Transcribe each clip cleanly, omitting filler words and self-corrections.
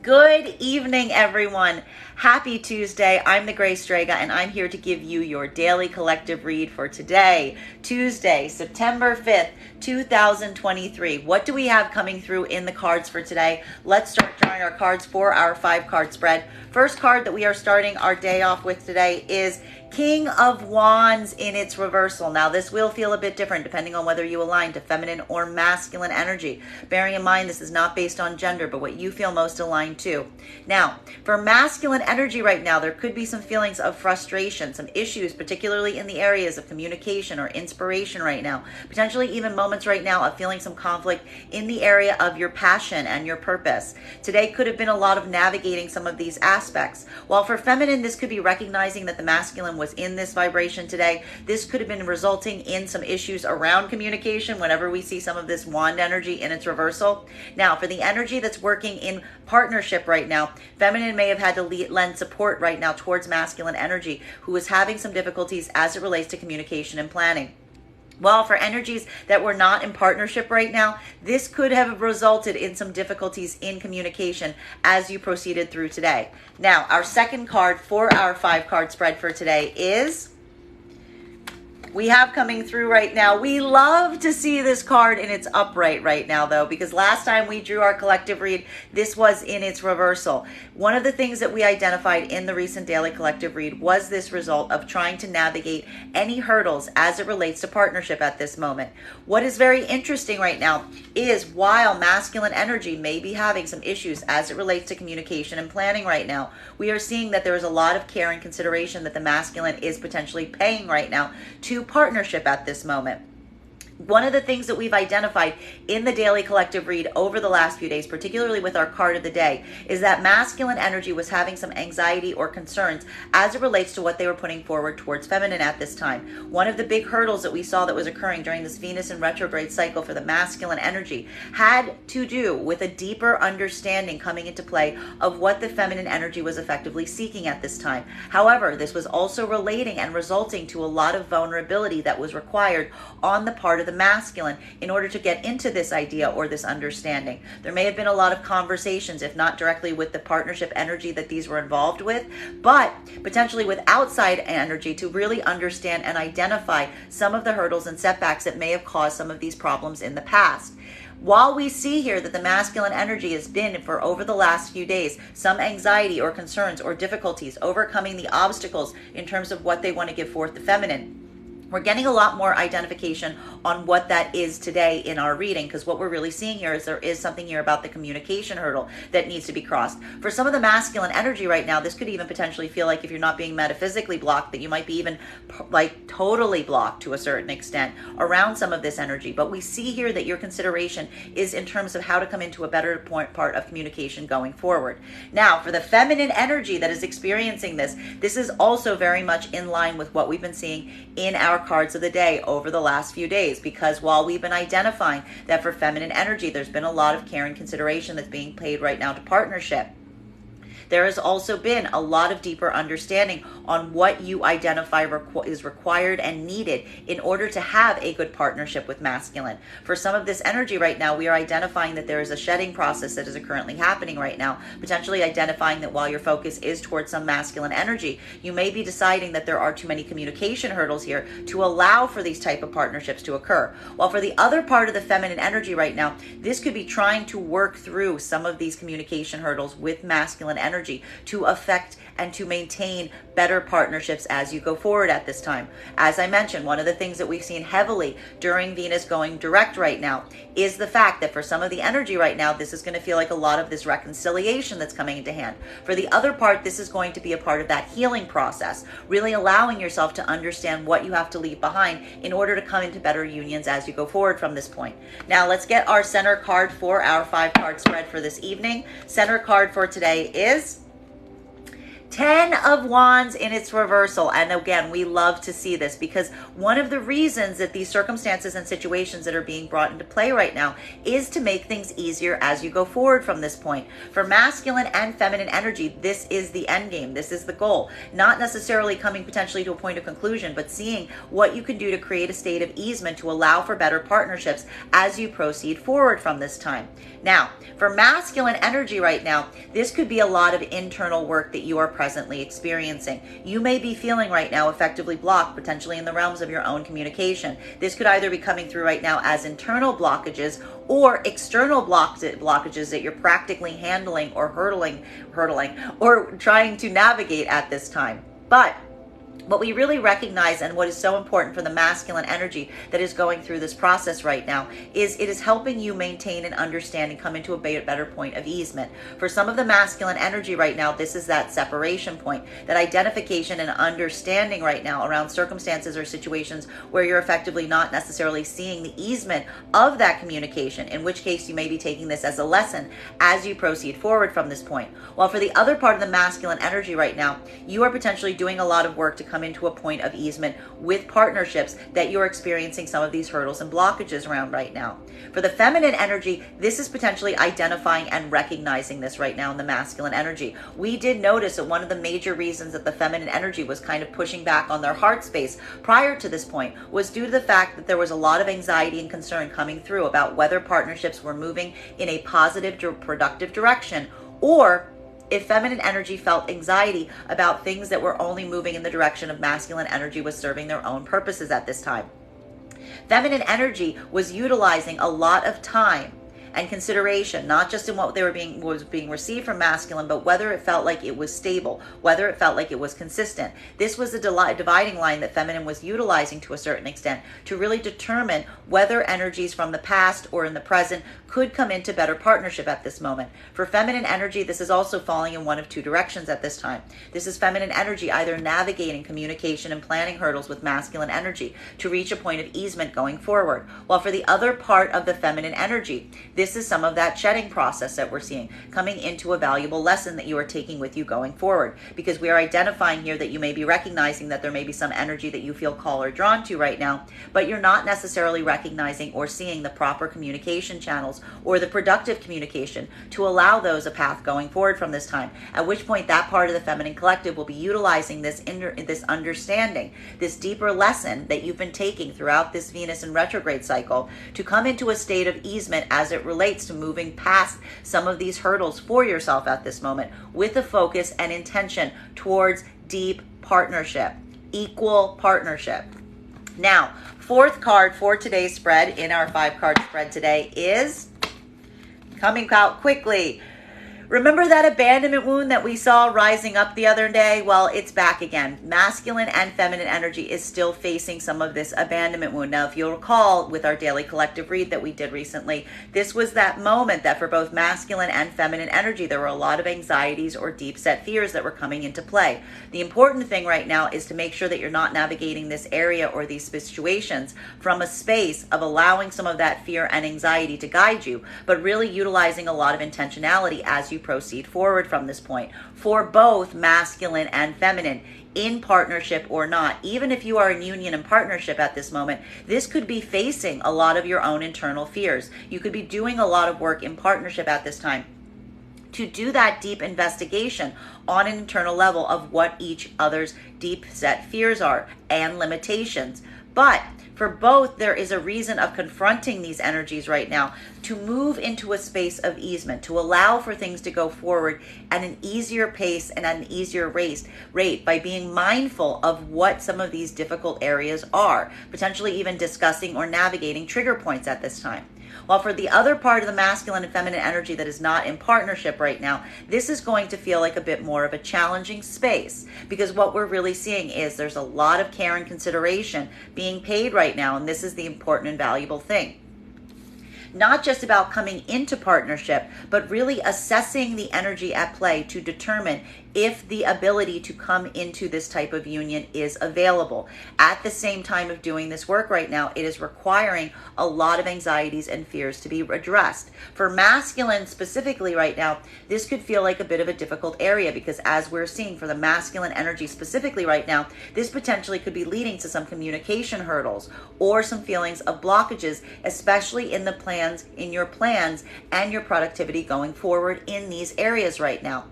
Good evening, everyone. Happy Tuesday. I'm the Gray Strega, and I'm here to give you your daily collective read for today, Tuesday, September 5th, 2023. What do we have coming through in the cards for today? Let's start drawing our cards for our 5-card spread. First card that we are starting our day off with today is King of Wands in its reversal. Now, this will feel a bit different depending on whether you align to feminine or masculine energy. Bearing in mind, this is not based on gender, but what you feel most aligned to. Now, for masculine energy right now, there could be some feelings of frustration, some issues, particularly in the areas of communication or inspiration right now. Potentially even moments right now of feeling some conflict in the area of your passion and your purpose. Today could have been a lot of navigating some of these aspects. While for feminine, this could be recognizing that the masculine was in this vibration today. This could have been resulting in some issues around communication whenever we see some of this wand energy in its reversal. Now, for the energy that's working in partnership right now, feminine may have had to lend support right now towards masculine energy, who is having some difficulties as it relates to communication and planning. Well, for energies that were not in partnership right now, this could have resulted in some difficulties in communication as you proceeded through today. Now, our second card for our 5-card spread for today is, we have coming through right now. We love to see this card in its upright right now, though, because last time we drew our collective read, this was in its reversal. One of the things that we identified in the recent daily collective read was this result of trying to navigate any hurdles as it relates to partnership at this moment. What is very interesting right now is, while masculine energy may be having some issues as it relates to communication and planning right now, we are seeing that there is a lot of care and consideration that the masculine is potentially paying right now to partnership at this moment. One of the things that we've identified in the daily collective read over the last few days, particularly with our card of the day, is that masculine energy was having some anxiety or concerns as it relates to what they were putting forward towards feminine at this time. One of the big hurdles that we saw that was occurring during this Venus in retrograde cycle for the masculine energy had to do with a deeper understanding coming into play of what the feminine energy was effectively seeking at this time. However, this was also relating and resulting to a lot of vulnerability that was required on the part of the masculine in order to get into this idea or this understanding. There may have been a lot of conversations, if not directly with the partnership energy that these were involved with, but potentially with outside energy to really understand and identify some of the hurdles and setbacks that may have caused some of these problems in the past. While we see here that the masculine energy has been, for over the last few days, some anxiety or concerns or difficulties overcoming the obstacles in terms of what they want to give forth the feminine, we're getting a lot more identification on what that is today in our reading, because what we're really seeing here is there is something here about the communication hurdle that needs to be crossed. For some of the masculine energy right now, this could even potentially feel like, if you're not being metaphysically blocked, that you might be even like totally blocked to a certain extent around some of this energy. But we see here that your consideration is in terms of how to come into a better part of communication going forward. Now, for the feminine energy that is experiencing this, this is also very much in line with what we've been seeing in our cards of the day over the last few days, because while we've been identifying that for feminine energy there's been a lot of care and consideration that's being paid right now to partnership, there has also been a lot of deeper understanding on what you identify is required and needed in order to have a good partnership with masculine. For some of this energy right now, we are identifying that there is a shedding process that is currently happening right now, potentially identifying that while your focus is towards some masculine energy, you may be deciding that there are too many communication hurdles here to allow for these type of partnerships to occur. While for the other part of the feminine energy right now, this could be trying to work through some of these communication hurdles with masculine energy to affect and to maintain better partnerships as you go forward at this time. As I mentioned, one of the things that we've seen heavily during Venus going direct right now is the fact that for some of the energy right now, this is going to feel like a lot of this reconciliation that's coming into hand. For the other part, this is going to be a part of that healing process, really allowing yourself to understand what you have to leave behind in order to come into better unions as you go forward from this point. Now, let's get our center card for our 5-card spread for this evening. Center card for today is 10 of Wands in its reversal. And again, we love to see this because one of the reasons that these circumstances and situations that are being brought into play right now is to make things easier as you go forward from this point. For masculine and feminine energy, this is the end game. This is the goal. Not necessarily coming potentially to a point of conclusion, but seeing what you can do to create a state of easement to allow for better partnerships as you proceed forward from this time. Now, for masculine energy right now, this could be a lot of internal work that you are presently experiencing. You may be feeling right now effectively blocked, potentially in the realms of your own communication. This could either be coming through right now as internal blockages or external blockages that you're practically handling or hurdling or trying to navigate at this time. But what we really recognize and what is so important for the masculine energy that is going through this process right now is it is helping you maintain and understand and come into a better point of easement. For some of the masculine energy right now, this is that separation point, that identification and understanding right now around circumstances or situations where you're effectively not necessarily seeing the easement of that communication, in which case you may be taking this as a lesson as you proceed forward from this point. While for the other part of the masculine energy right now, you are potentially doing a lot of work to come into a point of easement with partnerships that you're experiencing some of these hurdles and blockages around right now. For the feminine energy, this is potentially identifying and recognizing this right now in the masculine energy. We did notice that one of the major reasons that the feminine energy was kind of pushing back on their heart space prior to this point was due to the fact that there was a lot of anxiety and concern coming through about whether partnerships were moving in a positive, productive direction, or if feminine energy felt anxiety about things that were only moving in the direction of masculine energy was serving their own purposes at this time. Feminine energy was utilizing a lot of time and consideration, not just in what was being received from masculine, but whether it felt like it was stable, whether it felt like it was consistent. This was the dividing line that feminine was utilizing to a certain extent to really determine whether energies from the past or in the present could come into better partnership at this moment. For feminine energy, this is also falling in one of two directions at this time. This is feminine energy either navigating communication and planning hurdles with masculine energy to reach a point of easement going forward. While for the other part of the feminine energy, this is some of that shedding process that we're seeing, coming into a valuable lesson that you are taking with you going forward. Because we are identifying here that you may be recognizing that there may be some energy that you feel called or drawn to right now, but you're not necessarily recognizing or seeing the proper communication channels or the productive communication to allow those a path going forward from this time. At which point that part of the feminine collective will be utilizing this understanding, this deeper lesson that you've been taking throughout this Venus in retrograde cycle to come into a state of easement as it relates to moving past some of these hurdles for yourself at this moment with a focus and intention towards deep partnership, equal partnership. Now, fourth card for today's spread in our 5-card spread today is coming out quickly. Remember that abandonment wound that we saw rising up the other day? Well, it's back again. Masculine and feminine energy is still facing some of this abandonment wound. Now, if you'll recall with our daily collective read that we did recently, this was that moment that for both masculine and feminine energy, there were a lot of anxieties or deep set fears that were coming into play. The important thing right now is to make sure that you're not navigating this area or these situations from a space of allowing some of that fear and anxiety to guide you, but really utilizing a lot of intentionality as you proceed forward from this point for both masculine and feminine, in partnership or not. Even if you are in union and partnership at this moment, this could be facing a lot of your own internal fears. You could be doing a lot of work in partnership at this time to do that deep investigation on an internal level of what each other's deep set fears are and limitations. But for both, there is a reason of confronting these energies right now to move into a space of easement, to allow for things to go forward at an easier pace and at an easier rate by being mindful of what some of these difficult areas are, potentially even discussing or navigating trigger points at this time. While for the other part of the masculine and feminine energy that is not in partnership right now, this is going to feel like a bit more of a challenging space, because what we're really seeing is there's a lot of care and consideration being paid right now, and this is the important and valuable thing. not just about coming into partnership, but really assessing the energy at play to determine if the ability to come into this type of union is available. At the same time of doing this work right now, it is requiring a lot of anxieties and fears to be addressed. For masculine specifically right now, this could feel like a bit of a difficult area because as we're seeing for the masculine energy specifically right now, this potentially could be leading to some communication hurdles or some feelings of blockages, especially in your plans and your productivity going forward in these areas right now.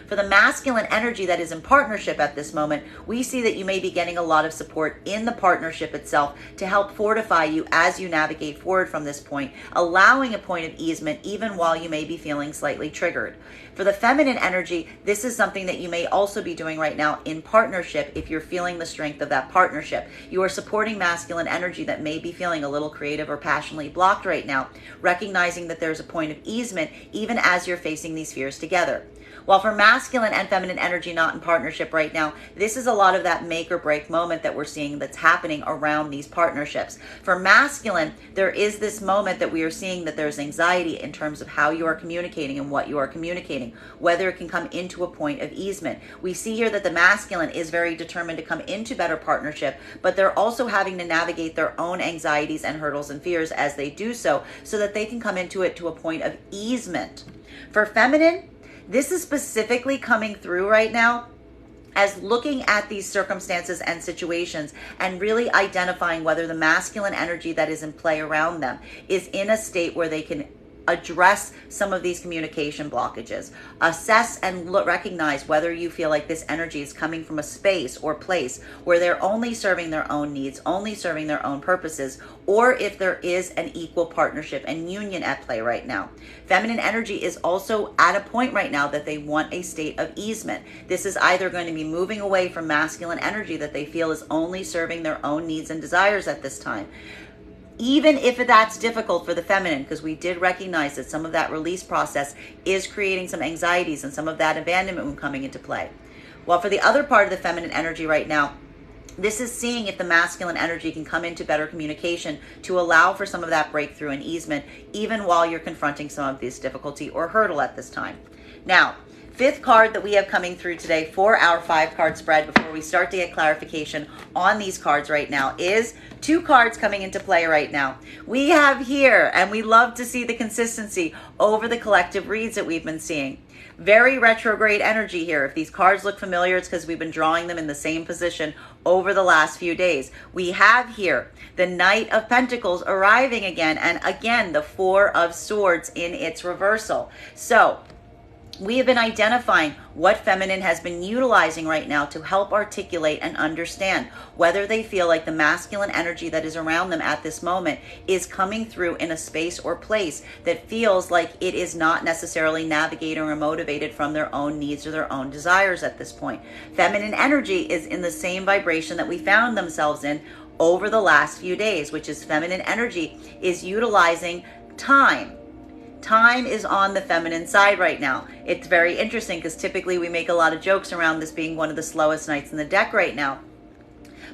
For the masculine energy that is in partnership at this moment, we see that you may be getting a lot of support in the partnership itself to help fortify you as you navigate forward from this point, allowing a point of easement even while you may be feeling slightly triggered. For the feminine energy, this is something that you may also be doing right now in partnership if you're feeling the strength of that partnership. You are supporting masculine energy that may be feeling a little creative or passionately blocked right now, recognizing that there's a point of easement even as you're facing these fears together. While for masculine and feminine energy not in partnership right now, this is a lot of that make or break moment that we're seeing that's happening around these partnerships. For masculine, there is this moment that we are seeing that there's anxiety in terms of how you are communicating and what you are communicating, whether it can come into a point of easement. We see here that the masculine is very determined to come into better partnership, but they're also having to navigate their own anxieties and hurdles and fears as they do so that they can come into it to a point of easement. For feminine, this is specifically coming through right now as looking at these circumstances and situations and really identifying whether the masculine energy that is in play around them is in a state where they can address some of these communication blockages. Assess and recognize whether you feel like this energy is coming from a space or place where they're only serving their own needs, only serving their own purposes, or if there is an equal partnership and union at play right now. Feminine energy is also at a point right now that they want a state of easement. This is either going to be moving away from masculine energy that they feel is only serving their own needs and desires at this time. Even if that's difficult for the feminine, because we did recognize that some of that release process is creating some anxieties and some of that abandonment coming into play. While for the other part of the feminine energy right now, this is seeing if the masculine energy can come into better communication to allow for some of that breakthrough and easement, even while you're confronting some of this difficulty or hurdle at this time. Now, fifth card that we have coming through today for our 5-card spread before we start to get clarification on these cards right now is 2 cards coming into play right now. We have here, and we love to see the consistency over the collective reads that we've been seeing. Very retrograde energy here. If these cards look familiar, it's because we've been drawing them in the same position over the last few days. We have here the Knight of Pentacles arriving again, and again, the 4 of Swords in its reversal. So, we have been identifying what feminine has been utilizing right now to help articulate and understand whether they feel like the masculine energy that is around them at this moment is coming through in a space or place that feels like it is not necessarily navigating or motivated from their own needs or their own desires at this point. Feminine energy is in the same vibration that we found themselves in over the last few days, which is feminine energy is utilizing time. Time is on the feminine side right now. It's very interesting because typically we make a lot of jokes around this being one of the slowest nights in the deck right now.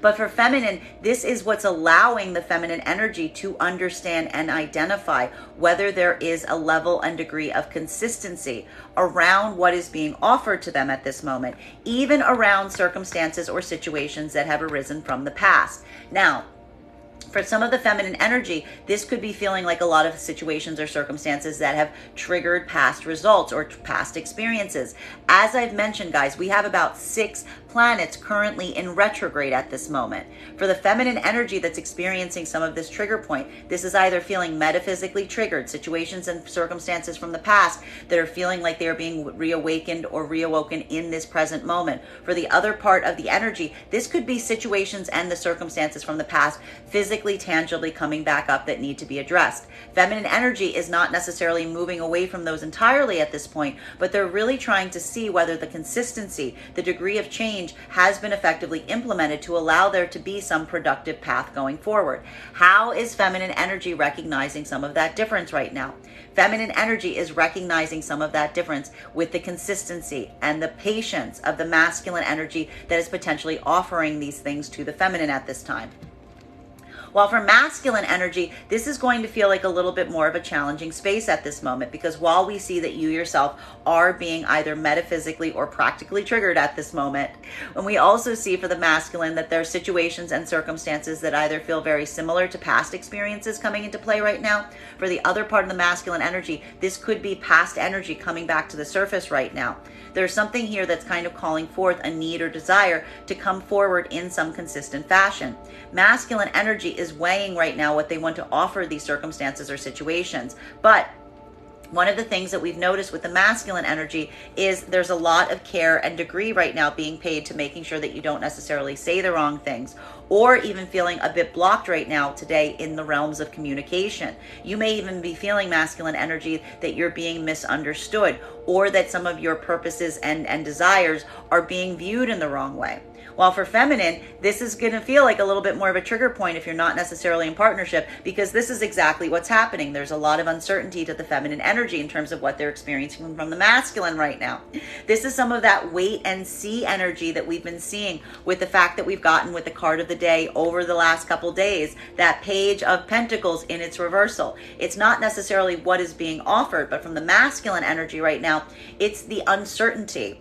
But for feminine, this is what's allowing the feminine energy to understand and identify whether there is a level and degree of consistency around what is being offered to them at this moment, even around circumstances or situations that have arisen from the past. Now, for some of the feminine energy, this could be feeling like a lot of situations or circumstances that have triggered past results or past experiences. As I've mentioned, guys, we have about 6 planets currently in retrograde at this moment. For the feminine energy that's experiencing some of this trigger point, this is either feeling metaphysically triggered, situations and circumstances from the past that are feeling like they're being reawakened or reawoken in this present moment. For the other part of the energy, this could be situations and the circumstances from the past physically, tangibly coming back up that need to be addressed. Feminine energy is not necessarily moving away from those entirely at this point, but they're really trying to see whether the consistency, the degree of change has been effectively implemented to allow there to be some productive path going forward. How is feminine energy recognizing some of that difference right now? Feminine energy is recognizing some of that difference with the consistency and the patience of the masculine energy that is potentially offering these things to the feminine at this time. While for masculine energy, this is going to feel like a little bit more of a challenging space at this moment, because while we see that you yourself are being either metaphysically or practically triggered at this moment, and we also see for the masculine that there are situations and circumstances that either feel very similar to past experiences coming into play right now. For the other part of the masculine energy, this could be past energy coming back to the surface right now. There's something here that's kind of calling forth a need or desire to come forward in some consistent fashion. Masculine energy is weighing right now what they want to offer these circumstances or situations. But one of the things that we've noticed with the masculine energy is there's a lot of care and degree right now being paid to making sure that you don't necessarily say the wrong things, or even feeling a bit blocked right now today in the realms of communication. You may even be feeling, masculine energy, that you're being misunderstood, or that some of your purposes and desires are being viewed in the wrong way. While for feminine, this is going to feel like a little bit more of a trigger point if you're not necessarily in partnership, because this is exactly what's happening. There's a lot of uncertainty to the feminine energy in terms of what they're experiencing from the masculine right now. This is some of that wait and see energy that we've been seeing with the fact that we've gotten with the card of the day over the last couple days, that Page of Pentacles in its reversal. It's not necessarily what is being offered, but from the masculine energy right now, it's the uncertainty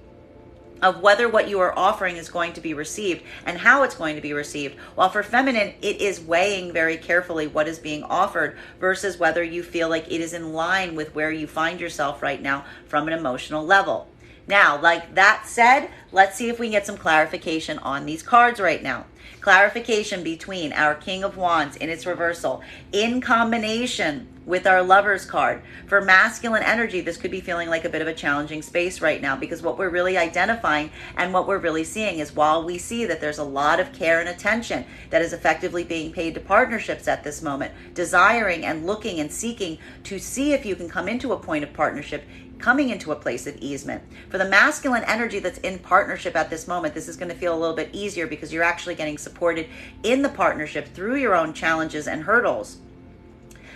of whether what you are offering is going to be received and how it's going to be received. While for feminine, it is weighing very carefully what is being offered versus whether you feel like it is in line with where you find yourself right now from an emotional level. Now, like that said, let's see if we can get some clarification on these cards right now. Clarification between our King of Wands in its reversal in combination with our Lovers card. For masculine energy, this could be feeling like a bit of a challenging space right now, because what we're really identifying and what we're really seeing is, while we see that there's a lot of care and attention that is effectively being paid to partnerships at this moment, desiring and looking and seeking to see if you can come into a point of partnership, coming into a place of easement. For the masculine energy that's in partnership at this moment, this is going to feel a little bit easier because you're actually getting supported in the partnership through your own challenges and hurdles.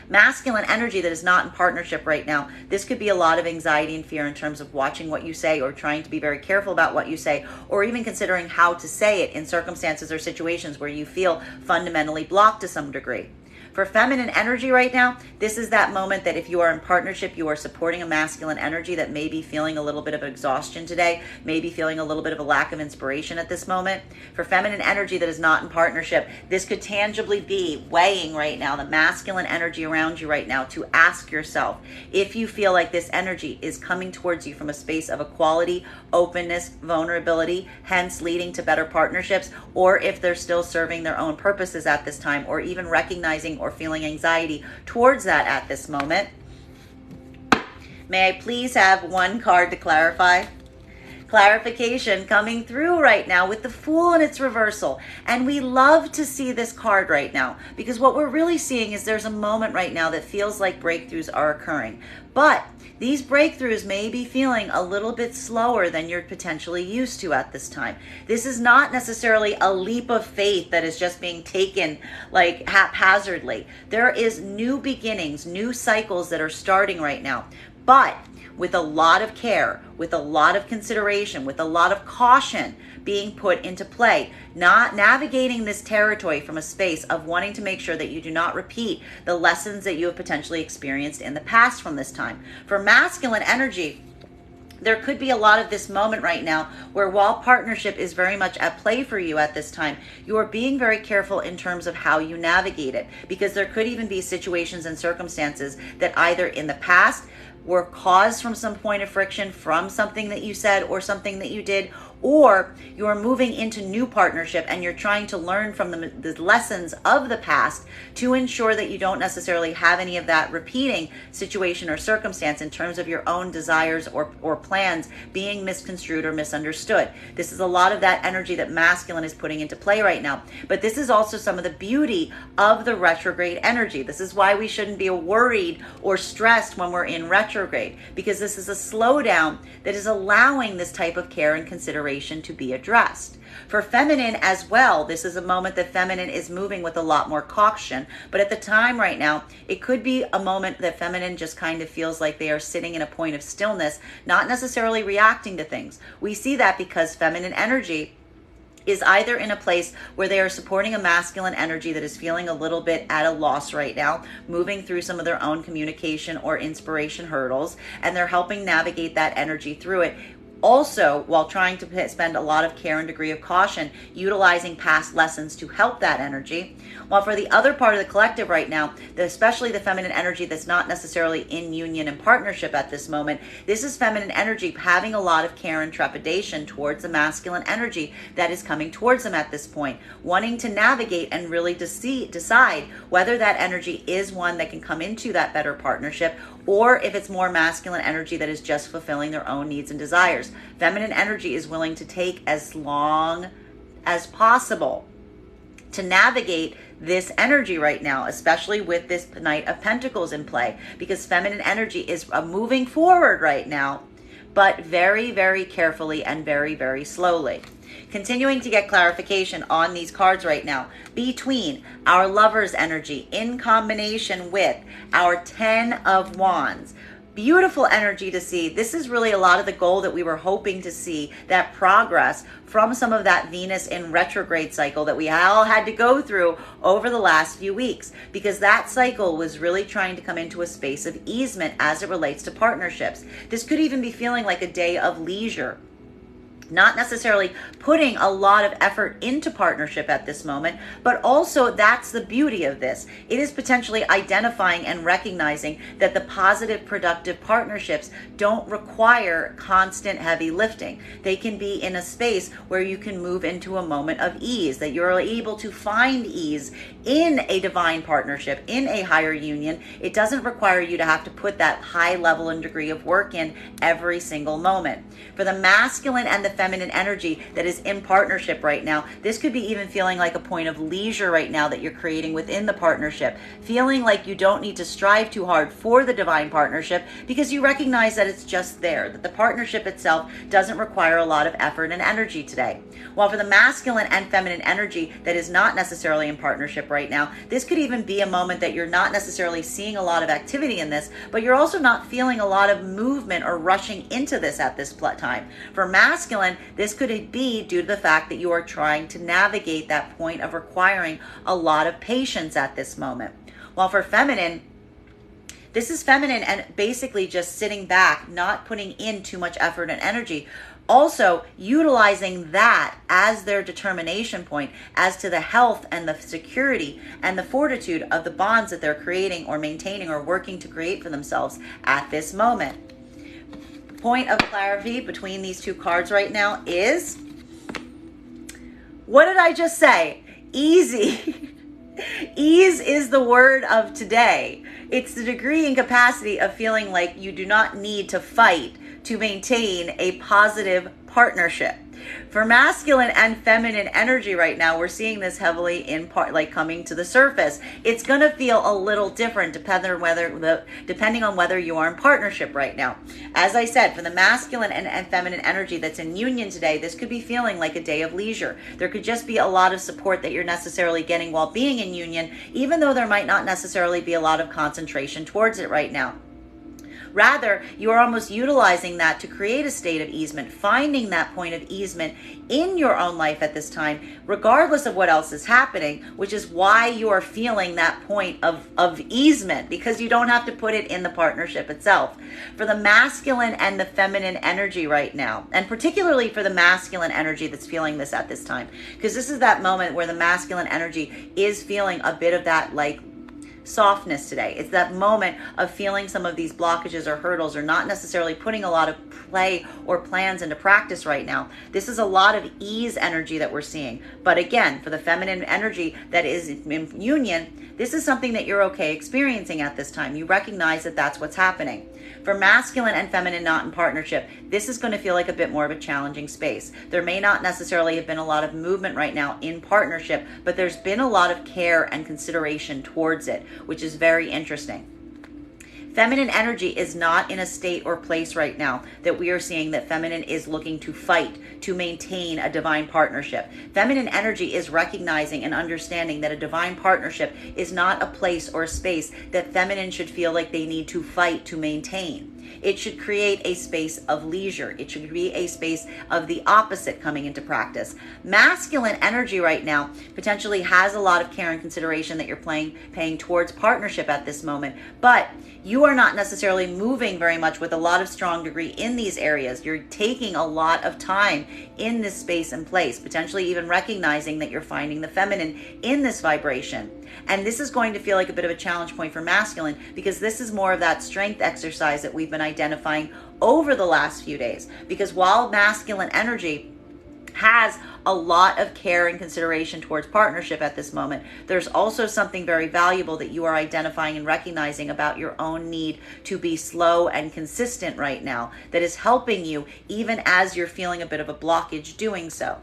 Masculine energy that is not in partnership right now, this could be a lot of anxiety and fear in terms of watching what you say, or trying to be very careful about what you say, or even considering how to say it in circumstances or situations where you feel fundamentally blocked to some degree. For feminine energy right now, this is that moment that if you are in partnership, you are supporting a masculine energy that may be feeling a little bit of exhaustion today, maybe feeling a little bit of a lack of inspiration at this moment. For feminine energy that is not in partnership, this could tangibly be weighing right now, the masculine energy around you right now, to ask yourself if you feel like this energy is coming towards you from a space of equality, openness, vulnerability, hence leading to better partnerships, or if they're still serving their own purposes at this time, or even recognizing or feeling anxiety towards that at this moment. May I please have one card to clarify? Clarification coming through right now with the Fool in its reversal. And we love to see this card right now, because what we're really seeing is there's a moment right now that feels like breakthroughs are occurring. But these breakthroughs may be feeling a little bit slower than you're potentially used to at this time. This is not necessarily a leap of faith that is just being taken like haphazardly. There is new beginnings, new cycles that are starting right now. But with a lot of care, with a lot of consideration, with a lot of caution being put into play, not navigating this territory from a space of wanting to make sure that you do not repeat the lessons that you have potentially experienced in the past from this time. For masculine energy, there could be a lot of this moment right now where, while partnership is very much at play for you at this time, you are being very careful in terms of how you navigate it, because there could even be situations and circumstances that either in the past were caused from some point of friction from something that you said or something that you did, or you're moving into new partnership and you're trying to learn from the lessons of the past to ensure that you don't necessarily have any of that repeating situation or circumstance in terms of your own desires or plans being misconstrued or misunderstood. This is a lot of that energy that masculine is putting into play right now. But this is also some of the beauty of the retrograde energy. This is why we shouldn't be worried or stressed when we're in retrograde, because this is a slowdown that is allowing this type of care and consideration to be addressed. For feminine as well, this is a moment that feminine is moving with a lot more caution, but at the time right now, it could be a moment that feminine just kind of feels like they are sitting in a point of stillness, not necessarily reacting to things. We see that because feminine energy is either in a place where they are supporting a masculine energy that is feeling a little bit at a loss right now, moving through some of their own communication or inspiration hurdles, and they're helping navigate that energy through it. Also, while trying to spend a lot of care and degree of caution, utilizing past lessons to help that energy. While for the other part of the collective right now, especially the feminine energy that's not necessarily in union and partnership at this moment, this is feminine energy having a lot of care and trepidation towards the masculine energy that is coming towards them at this point, wanting to navigate and really decide whether that energy is one that can come into that better partnership, or if it's more masculine energy that is just fulfilling their own needs and desires. Feminine energy is willing to take as long as possible to navigate this energy right now, especially with this Knight of Pentacles in play, because feminine energy is moving forward right now, but very, very carefully and very, very slowly. Continuing to get clarification on these cards right now between our Lover's energy in combination with our Ten of Wands. Beautiful energy to see. This is really a lot of the goal that we were hoping to see, that progress from some of that Venus in retrograde cycle that we all had to go through over the last few weeks, because that cycle was really trying to come into a space of easement as it relates to partnerships. This could even be feeling like a day of leisure. Not necessarily putting a lot of effort into partnership at this moment, but also that's the beauty of this. It is potentially identifying and recognizing that the positive, productive partnerships don't require constant heavy lifting. They can be in a space where you can move into a moment of ease, that you're able to find ease in a divine partnership, in a higher union. It doesn't require you to have to put that high level and degree of work in every single moment. For the masculine and the feminine energy that is in partnership right now, this could be even feeling like a point of leisure right now that you're creating within the partnership, feeling like you don't need to strive too hard for the divine partnership because you recognize that it's just there, that the partnership itself doesn't require a lot of effort and energy today. While for the masculine and feminine energy that is not necessarily in partnership right now, this could even be a moment that you're not necessarily seeing a lot of activity in this, but you're also not feeling a lot of movement or rushing into this at this time. For masculine, this could be due to the fact that you are trying to navigate that point of requiring a lot of patience at this moment. While for feminine, this is feminine and basically just sitting back, not putting in too much effort and energy. Also utilizing that as their determination point as to the health and the security and the fortitude of the bonds that they're creating or maintaining or working to create for themselves at this moment. Point of clarity between these two cards right now is, what did I just say? Easy. Ease is the word of today. It's the degree and capacity of feeling like you do not need to fight to maintain a positive partnership. For masculine and feminine energy right now, we're seeing this heavily in part, like coming to the surface. It's going to feel a little different depending on whether you are in partnership right now. As I said, for the masculine and feminine energy that's in union today, this could be feeling like a day of leisure. There could just be a lot of support that you're necessarily getting while being in union, even though there might not necessarily be a lot of concentration towards it right now. Rather, you are almost utilizing that to create a state of easement, finding that point of easement in your own life at this time, regardless of what else is happening, which is why you are feeling that point of easement, because you don't have to put it in the partnership itself. For the masculine and the feminine energy right now, and particularly for the masculine energy that's feeling this at this time, because this is that moment where the masculine energy is feeling a bit of that like softness today. It's that moment of feeling some of these blockages or hurdles or not necessarily putting a lot of play or plans into practice right now. This is a lot of ease energy that we're seeing. But again, for the feminine energy that is in union, this is something that you're okay experiencing at this time. You recognize that that's what's happening. For masculine and feminine not in partnership, this is going to feel like a bit more of a challenging space. There may not necessarily have been a lot of movement right now in partnership, but there's been a lot of care and consideration towards it, which is very interesting. Feminine energy is not in a state or place right now that we are seeing that feminine is looking to fight to maintain a divine partnership. Feminine energy is recognizing and understanding that a divine partnership is not a place or a space that feminine should feel like they need to fight to maintain. It should create a space of leisure. It should be a space of the opposite coming into practice. Masculine energy right now potentially has a lot of care and consideration that you're paying towards partnership at this moment, but you are not necessarily moving very much with a lot of strong degree in these areas. You're taking a lot of time in this space and place, potentially even recognizing that you're finding the feminine in this vibration. And this is going to feel like a bit of a challenge point for masculine, because this is more of that strength exercise that we've been identifying over the last few days. Because while masculine energy has a lot of care and consideration towards partnership at this moment, there's also something very valuable that you are identifying and recognizing about your own need to be slow and consistent right now that is helping you even as you're feeling a bit of a blockage doing so.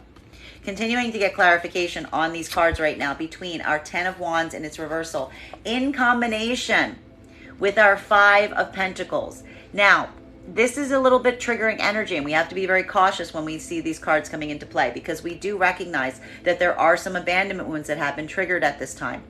Continuing to get clarification on these cards right now between our 10 of Wands and its reversal in combination with our 5 of Pentacles. Now, this is a little bit triggering energy, and we have to be very cautious when we see these cards coming into play, because we do recognize that there are some abandonment wounds that have been triggered at this time.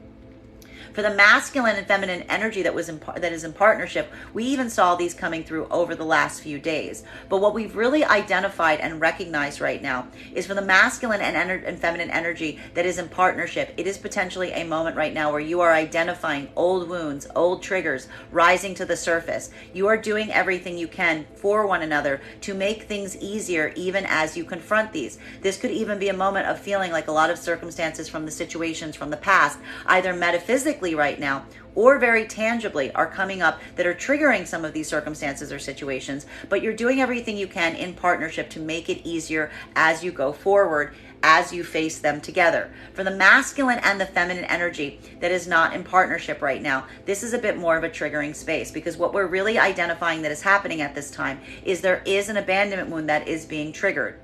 For the masculine and feminine energy that is in partnership, we even saw these coming through over the last few days. But what we've really identified and recognized right now is for the masculine and feminine energy that is in partnership, it is potentially a moment right now where you are identifying old wounds, old triggers rising to the surface. You are doing everything you can for one another to make things easier even as you confront these. This could even be a moment of feeling like a lot of circumstances from the situations from the past, either metaphysically right now or very tangibly, are coming up that are triggering some of these circumstances or situations, but you're doing everything you can in partnership to make it easier as you go forward, as you face them together. For the masculine and the feminine energy that is not in partnership right now, this is a bit more of a triggering space, because what we're really identifying that is happening at this time is there is an abandonment wound that is being triggered.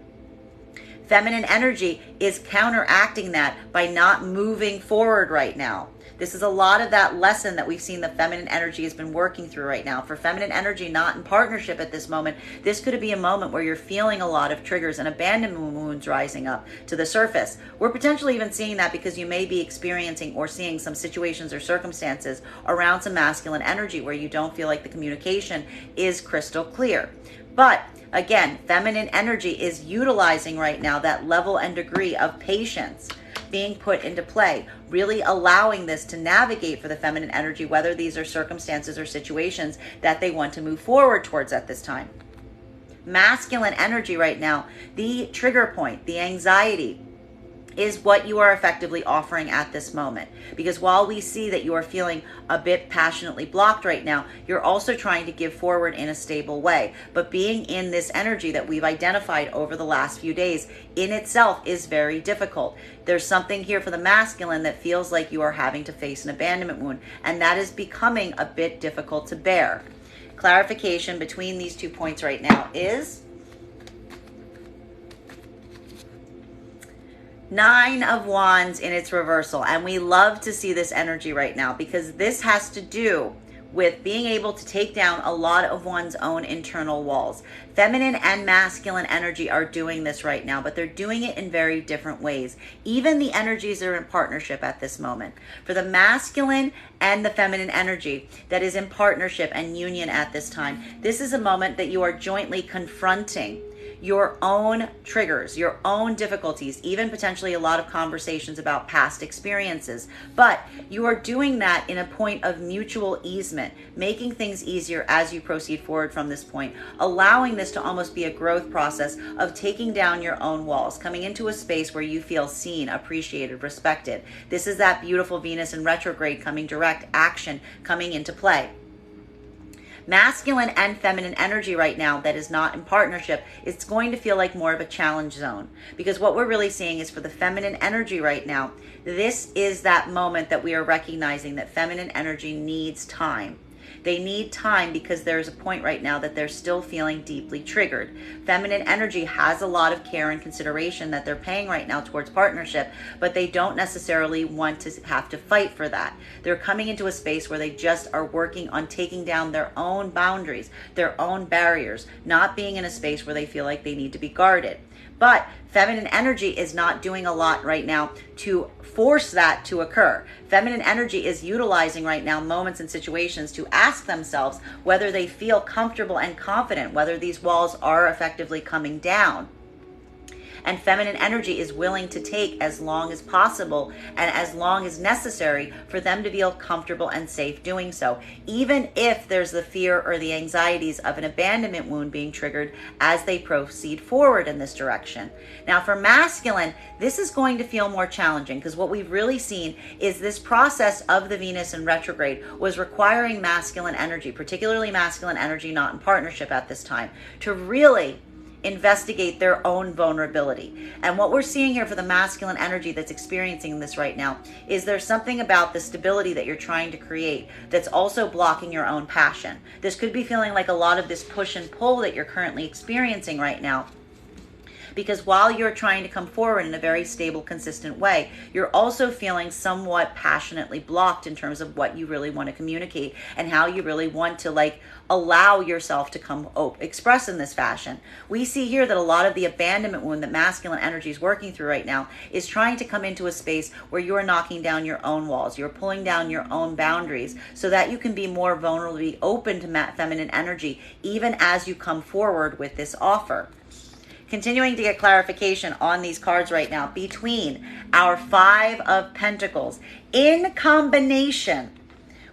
Feminine energy is counteracting that by not moving forward right now. This is a lot of that lesson that we've seen the feminine energy has been working through right now. For feminine energy not in partnership at this moment, this could be a moment where you're feeling a lot of triggers and abandonment wounds rising up to the surface. We're potentially even seeing that because you may be experiencing or seeing some situations or circumstances around some masculine energy where you don't feel like the communication is crystal clear. But again, feminine energy is utilizing right now that level and degree of patience being put into play, really allowing this to navigate for the feminine energy, whether these are circumstances or situations that they want to move forward towards at this time. Masculine energy right now, the trigger point, the anxiety, is what you are effectively offering at this moment. Because while we see that you are feeling a bit passionately blocked right now, you're also trying to give forward in a stable way. But being in this energy that we've identified over the last few days in itself is very difficult. There's something here for the masculine that feels like you are having to face an abandonment wound, and that is becoming a bit difficult to bear. Clarification between these 2 points right now is 9 of Wands in its reversal. And we love to see this energy right now, because this has to do with being able to take down a lot of one's own internal walls. Feminine and masculine energy are doing this right now, but they're doing it in very different ways. Even the energies are in partnership at this moment. For the masculine and the feminine energy that is in partnership and union at this time, this is a moment that you are jointly confronting your own triggers, your own difficulties, even potentially a lot of conversations about past experiences. But you are doing that in a point of mutual easement, making things easier as you proceed forward from this point, allowing this to almost be a growth process of taking down your own walls, coming into a space where you feel seen, appreciated, respected. This is that beautiful Venus in retrograde coming direct action coming into play. Masculine and feminine energy right now that is not in partnership, it's going to feel like more of a challenge zone, because what we're really seeing is for the feminine energy right now, this is that moment that we are recognizing that feminine energy needs time. They need time because there's a point right now that they're still feeling deeply triggered. Feminine energy has a lot of care and consideration that they're paying right now towards partnership, but they don't necessarily want to have to fight for that. They're coming into a space where they just are working on taking down their own boundaries, their own barriers, not being in a space where they feel like they need to be guarded. But feminine energy is not doing a lot right now to force that to occur. Feminine energy is utilizing right now moments and situations to ask ask themselves whether they feel comfortable and confident, whether these walls are effectively coming down. And feminine energy is willing to take as long as possible and as long as necessary for them to feel comfortable and safe doing so, even if there's the fear or the anxieties of an abandonment wound being triggered as they proceed forward in this direction. Now, for masculine, this is going to feel more challenging because what we've really seen is this process of the Venus in retrograde was requiring masculine energy, particularly masculine energy not in partnership at this time, to really investigate their own vulnerability. And what we're seeing here for the masculine energy that's experiencing this right now is there's something about the stability that you're trying to create that's also blocking your own passion. This could be feeling like a lot of this push and pull that you're currently experiencing right now. Because while you're trying to come forward in a very stable, consistent way, you're also feeling somewhat passionately blocked in terms of what you really want to communicate and how you really want to allow yourself to come express in this fashion. We see here that a lot of the abandonment wound that masculine energy is working through right now is trying to come into a space where you are knocking down your own walls. You're pulling down your own boundaries so that you can be more vulnerably open to feminine energy, even as you come forward with this offer. Continuing to get clarification on these cards right now between our Five of Pentacles in combination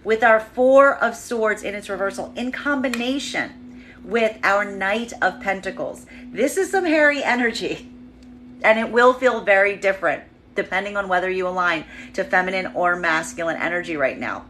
with our Four of Swords in its reversal, in combination with our Knight of Pentacles. This is some hairy energy, and it will feel very different depending on whether you align to feminine or masculine energy right now.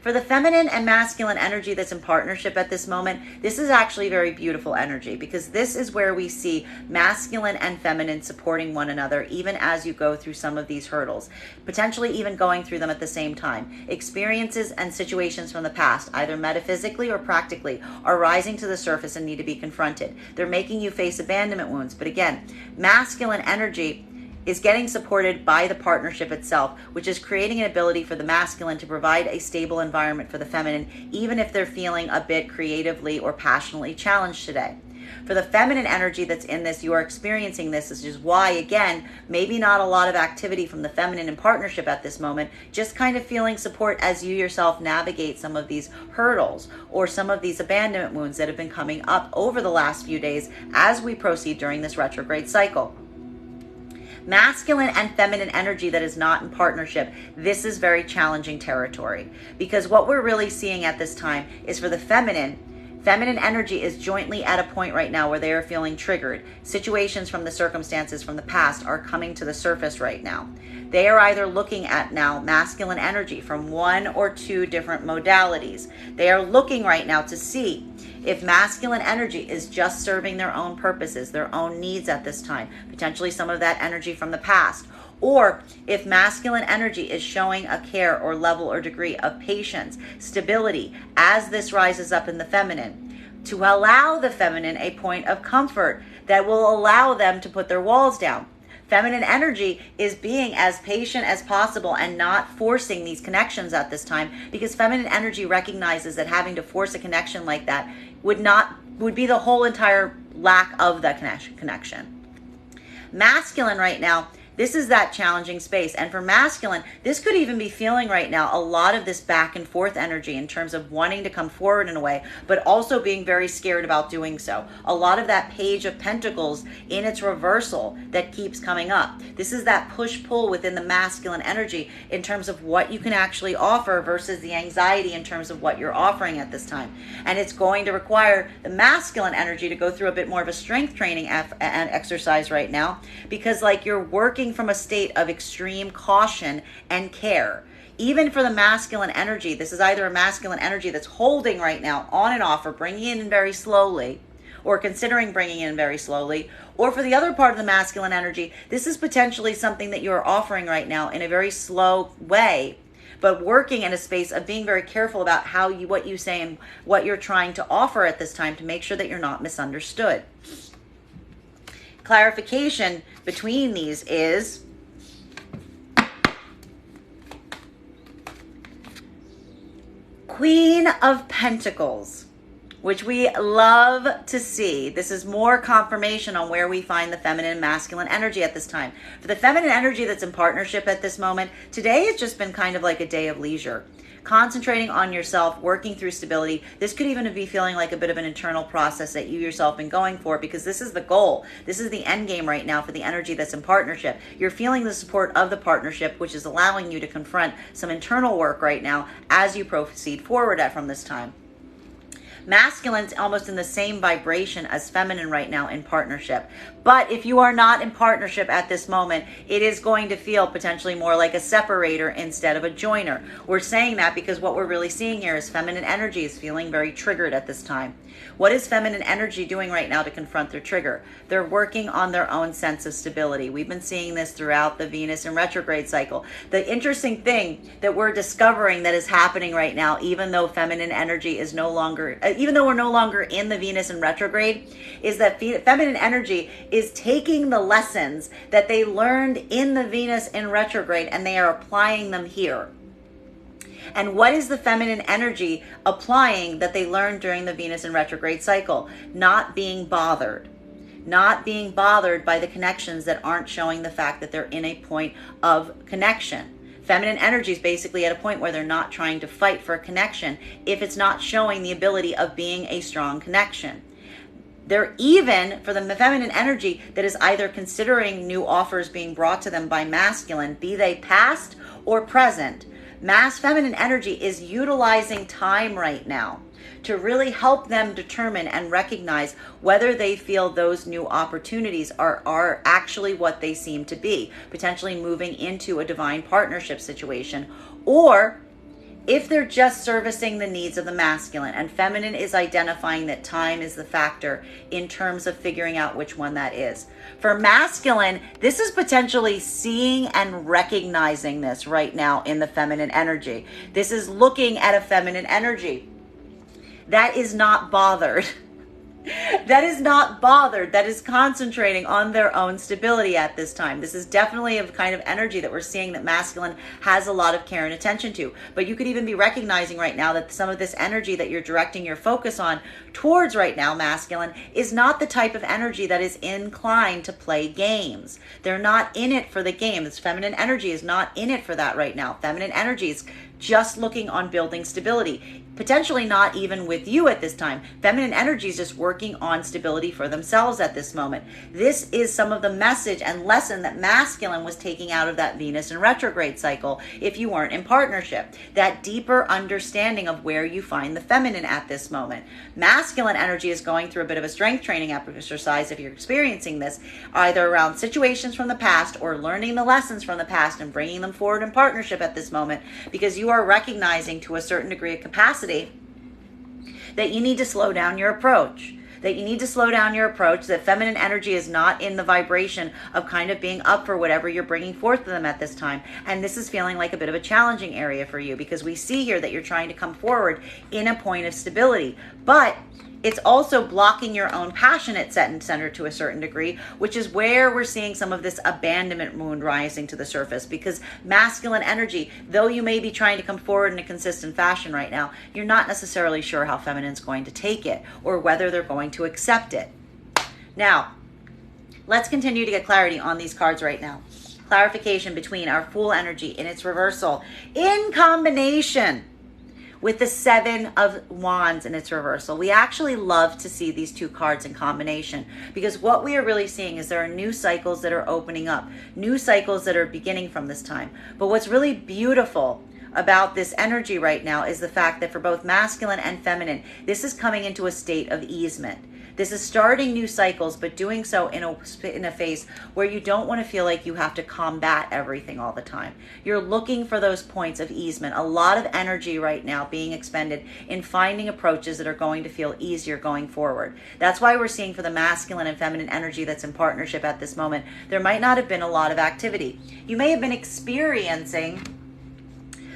For the feminine and masculine energy that's in partnership at this moment, this is actually very beautiful energy because this is where we see masculine and feminine supporting one another even as you go through some of these hurdles, potentially even going through them at the same time. Experiences and situations from the past, either metaphysically or practically, are rising to the surface and need to be confronted. They're making you face abandonment wounds. But again, masculine energy is getting supported by the partnership itself, which is creating an ability for the masculine to provide a stable environment for the feminine, even if they're feeling a bit creatively or passionately challenged today. For the feminine energy that's in this, you are experiencing this, which is why, again, maybe not a lot of activity from the feminine in partnership at this moment, just kind of feeling support as you yourself navigate some of these hurdles or some of these abandonment wounds that have been coming up over the last few days as we proceed during this retrograde cycle. Masculine and feminine energy that is not in partnership, this is very challenging territory because what we're really seeing at this time is for the feminine energy is jointly at a point right now where they are feeling triggered. Situations from the circumstances from the past are coming to the surface right now. They are either looking at now masculine energy from one or two different modalities. They are looking right now to see if masculine energy is just serving their own purposes, their own needs at this time, potentially some of that energy from the past, or if masculine energy is showing a care or level or degree of patience, stability, as this rises up in the feminine, to allow the feminine a point of comfort that will allow them to put their walls down. Feminine energy is being as patient as possible and not forcing these connections at this time because feminine energy recognizes that having to force a connection like that would be the whole entire lack of that connection. Masculine right now, this is that challenging space. And for masculine, this could even be feeling right now a lot of this back and forth energy in terms of wanting to come forward in a way, but also being very scared about doing so. A lot of that Page of Pentacles in its reversal that keeps coming up. This is that push-pull within the masculine energy in terms of what you can actually offer versus the anxiety in terms of what you're offering at this time. And it's going to require the masculine energy to go through a bit more of a strength training and exercise right now because you're working from a state of extreme caution and care. Even for the masculine energy, this is either a masculine energy that's holding right now on and off or bringing it in very slowly or considering bringing it in very slowly, or for the other part of the masculine energy, this is potentially something that you're offering right now in a very slow way, but working in a space of being very careful about what you say and what you're trying to offer at this time to make sure that you're not misunderstood. Clarification between these is Queen of Pentacles, which we love to see. This is more confirmation on where we find the feminine and masculine energy at this time. For the feminine energy that's in partnership at this moment, today has just been kind of like a day of leisure. concentrating on yourself, working through stability. This could even be feeling like a bit of an internal process that you yourself been going for, because this is the goal. This is the end game right now for the energy that's in partnership. You're feeling the support of the partnership, which is allowing you to confront some internal work right now as you proceed forward from this time. Masculine's almost in the same vibration as feminine right now in partnership. But if you are not in partnership at this moment, it is going to feel potentially more like a separator instead of a joiner. We're saying that because what we're really seeing here is feminine energy is feeling very triggered at this time. What is feminine energy doing right now to confront their trigger? They're working on their own sense of stability. We've been seeing this throughout the Venus in retrograde cycle. The interesting thing that we're discovering that is happening right now, even though feminine energy is no longer, even though we're no longer in the Venus in retrograde, is that feminine energy is taking the lessons that they learned in the Venus in retrograde and they are applying them here. And what is the feminine energy applying that they learned during the Venus in retrograde cycle? Not being bothered. Not being bothered by the connections that aren't showing the fact that they're in a point of connection. Feminine energy is basically at a point where they're not trying to fight for a connection if it's not showing the ability of being a strong connection. They're even, for the feminine energy that is either considering new offers being brought to them by masculine, be they past or present, feminine energy is utilizing time right now to really help them determine and recognize whether they feel those new opportunities are actually what they seem to be, potentially moving into a divine partnership situation, or if they're just servicing the needs of the masculine. And feminine is identifying that time is the factor in terms of figuring out which one that is. For masculine, this is potentially seeing and recognizing this right now in the feminine energy. This is looking at a feminine energy that is not bothered. That is not bothered, that is concentrating on their own stability at this time. This is definitely a kind of energy that we're seeing that masculine has a lot of care and attention to. But you could even be recognizing right now that some of this energy that you're directing your focus on towards right now, masculine, is not the type of energy that is inclined to play games. They're not in it for the game. This feminine energy is not in it for that right now. Feminine energy is just looking on building stability, potentially not even with you at this time. Feminine energy is just working on stability for themselves at this moment. This is some of the message and lesson that masculine was taking out of that Venus in retrograde cycle if you weren't in partnership. That deeper understanding of where you find the feminine at this moment. Masculine energy is going through a bit of a strength training exercise if you're experiencing this, either around situations from the past or learning the lessons from the past and bringing them forward in partnership at this moment, because you are recognizing to a certain degree of capacity that you need to slow down your approach. That feminine energy is not in the vibration of kind of being up for whatever you're bringing forth to them at this time. And this is feeling like a bit of a challenging area for you, because we see here that you're trying to come forward in a point of stability. But it's also blocking your own passionate center to a certain degree, which is where we're seeing some of this abandonment wound rising to the surface. Because masculine energy, though you may be trying to come forward in a consistent fashion right now, you're not necessarily sure how feminine's going to take it or whether they're going to accept it. Now, let's continue to get clarity on these cards right now. Clarification between our Fool energy in its reversal in combination with the Seven of Wands in its reversal. We actually love to see these two cards in combination, because what we are really seeing is there are new cycles that are opening up, new cycles that are beginning from this time. But what's really beautiful about this energy right now is the fact that for both masculine and feminine, this is coming into a state of easement. This is starting new cycles, but doing so in a phase where you don't want to feel like you have to combat everything all the time. You're looking for those points of easement. A lot of energy right now being expended in finding approaches that are going to feel easier going forward. That's why we're seeing for the masculine and feminine energy that's in partnership at this moment, there might not have been a lot of activity. You may have been experiencing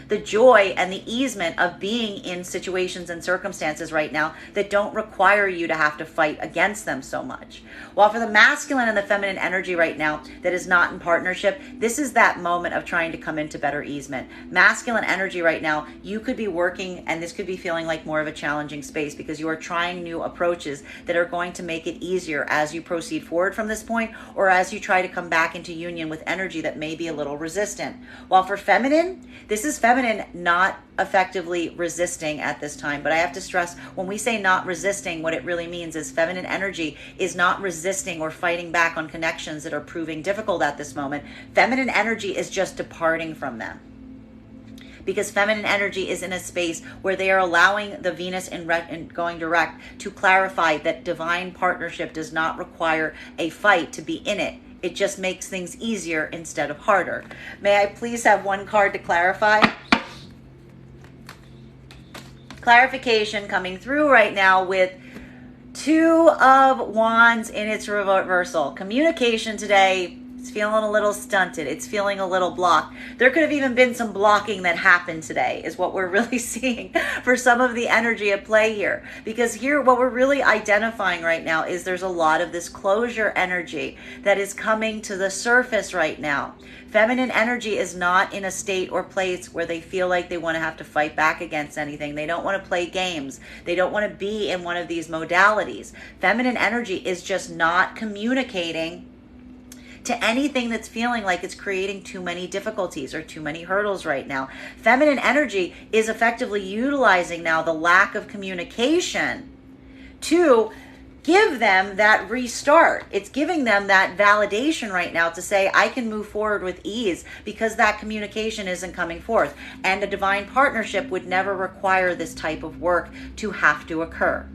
the joy and the easement of being in situations and circumstances right now that don't require you to have to fight against them so much. While for the masculine and the feminine energy right now that is not in partnership, this is that moment of trying to come into better easement. Masculine energy right now, you could be working, and this could be feeling like more of a challenging space because you are trying new approaches that are going to make it easier as you proceed forward from this point, or as you try to come back into union with energy that may be a little resistant. While for feminine, this is feminine feminine not effectively resisting at this time. But I have to stress, when we say not resisting, what it really means is feminine energy is not resisting or fighting back on connections that are proving difficult at this moment. Feminine energy is just departing from them, because feminine energy is in a space where they are allowing the Venus in going direct to clarify that divine partnership does not require a fight to be in it. It just makes things easier instead of harder. May I please have one card to clarify? Clarification coming through right now with Two of Wands in its reversal. Communication today, it's feeling a little stunted. It's feeling a little blocked. There could have even been some blocking that happened today, is what we're really seeing for some of the energy at play here. Because here, what we're really identifying right now is there's a lot of this closure energy that is coming to the surface right now. Feminine energy is not in a state or place where they feel like they want to have to fight back against anything. They don't want to play games. They don't want to be in one of these modalities. Feminine energy is just not communicating to anything that's feeling like it's creating too many difficulties or too many hurdles right now. Feminine energy is effectively utilizing now the lack of communication to give them that restart. It's giving them that validation right now to say, I can move forward with ease because that communication isn't coming forth. And a divine partnership would never require this type of work to have to occur.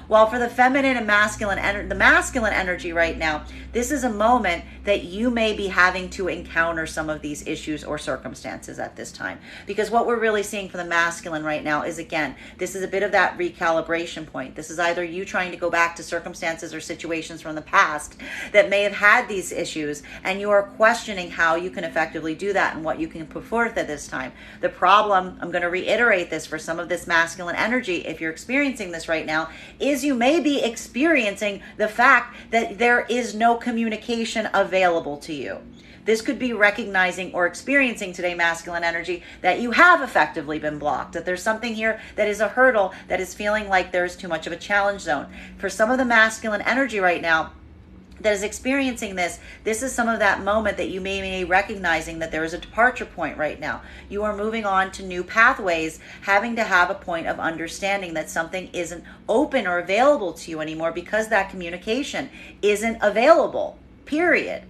While for the feminine and masculine, the masculine energy right now, this is a moment that you may be having to encounter some of these issues or circumstances at this time. Because what we're really seeing for the masculine right now is, again, this is a bit of that recalibration point. This is either you trying to go back to circumstances or situations from the past that may have had these issues, and you are questioning how you can effectively do that and what you can put forth at this time. The problem, I'm going to reiterate this for some of this masculine energy, if you're experiencing this right now, is you may be experiencing the fact that there is no communication available to you. This could be recognizing or experiencing today, masculine energy, that you have effectively been blocked, that there's something here that is a hurdle that is feeling like there's too much of a challenge zone. For some of the masculine energy right now that is experiencing this, this is some of that moment that you may be recognizing that there is a departure point right now. You are moving on to new pathways, having to have a point of understanding that something isn't open or available to you anymore because that communication isn't available, period.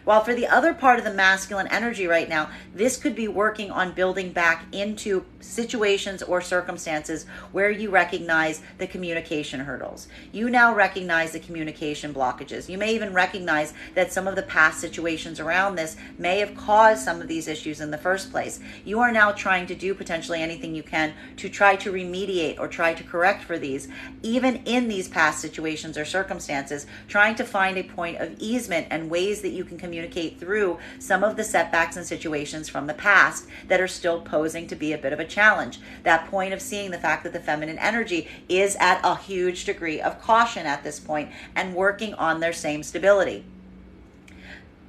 While for the other part of the masculine energy right now, this could be working on building back into situations or circumstances where you recognize the communication hurdles. You now recognize the communication blockages. You may even recognize that some of the past situations around this may have caused some of these issues in the first place. You are now trying to do potentially anything you can to try to remediate or try to correct for these, even in these past situations or circumstances, trying to find a point of easement and ways that you can communicate through some of the setbacks and situations from the past that are still posing to be a bit of a challenge. That point of seeing the fact that the feminine energy is at a huge degree of caution at this point and working on their same stability.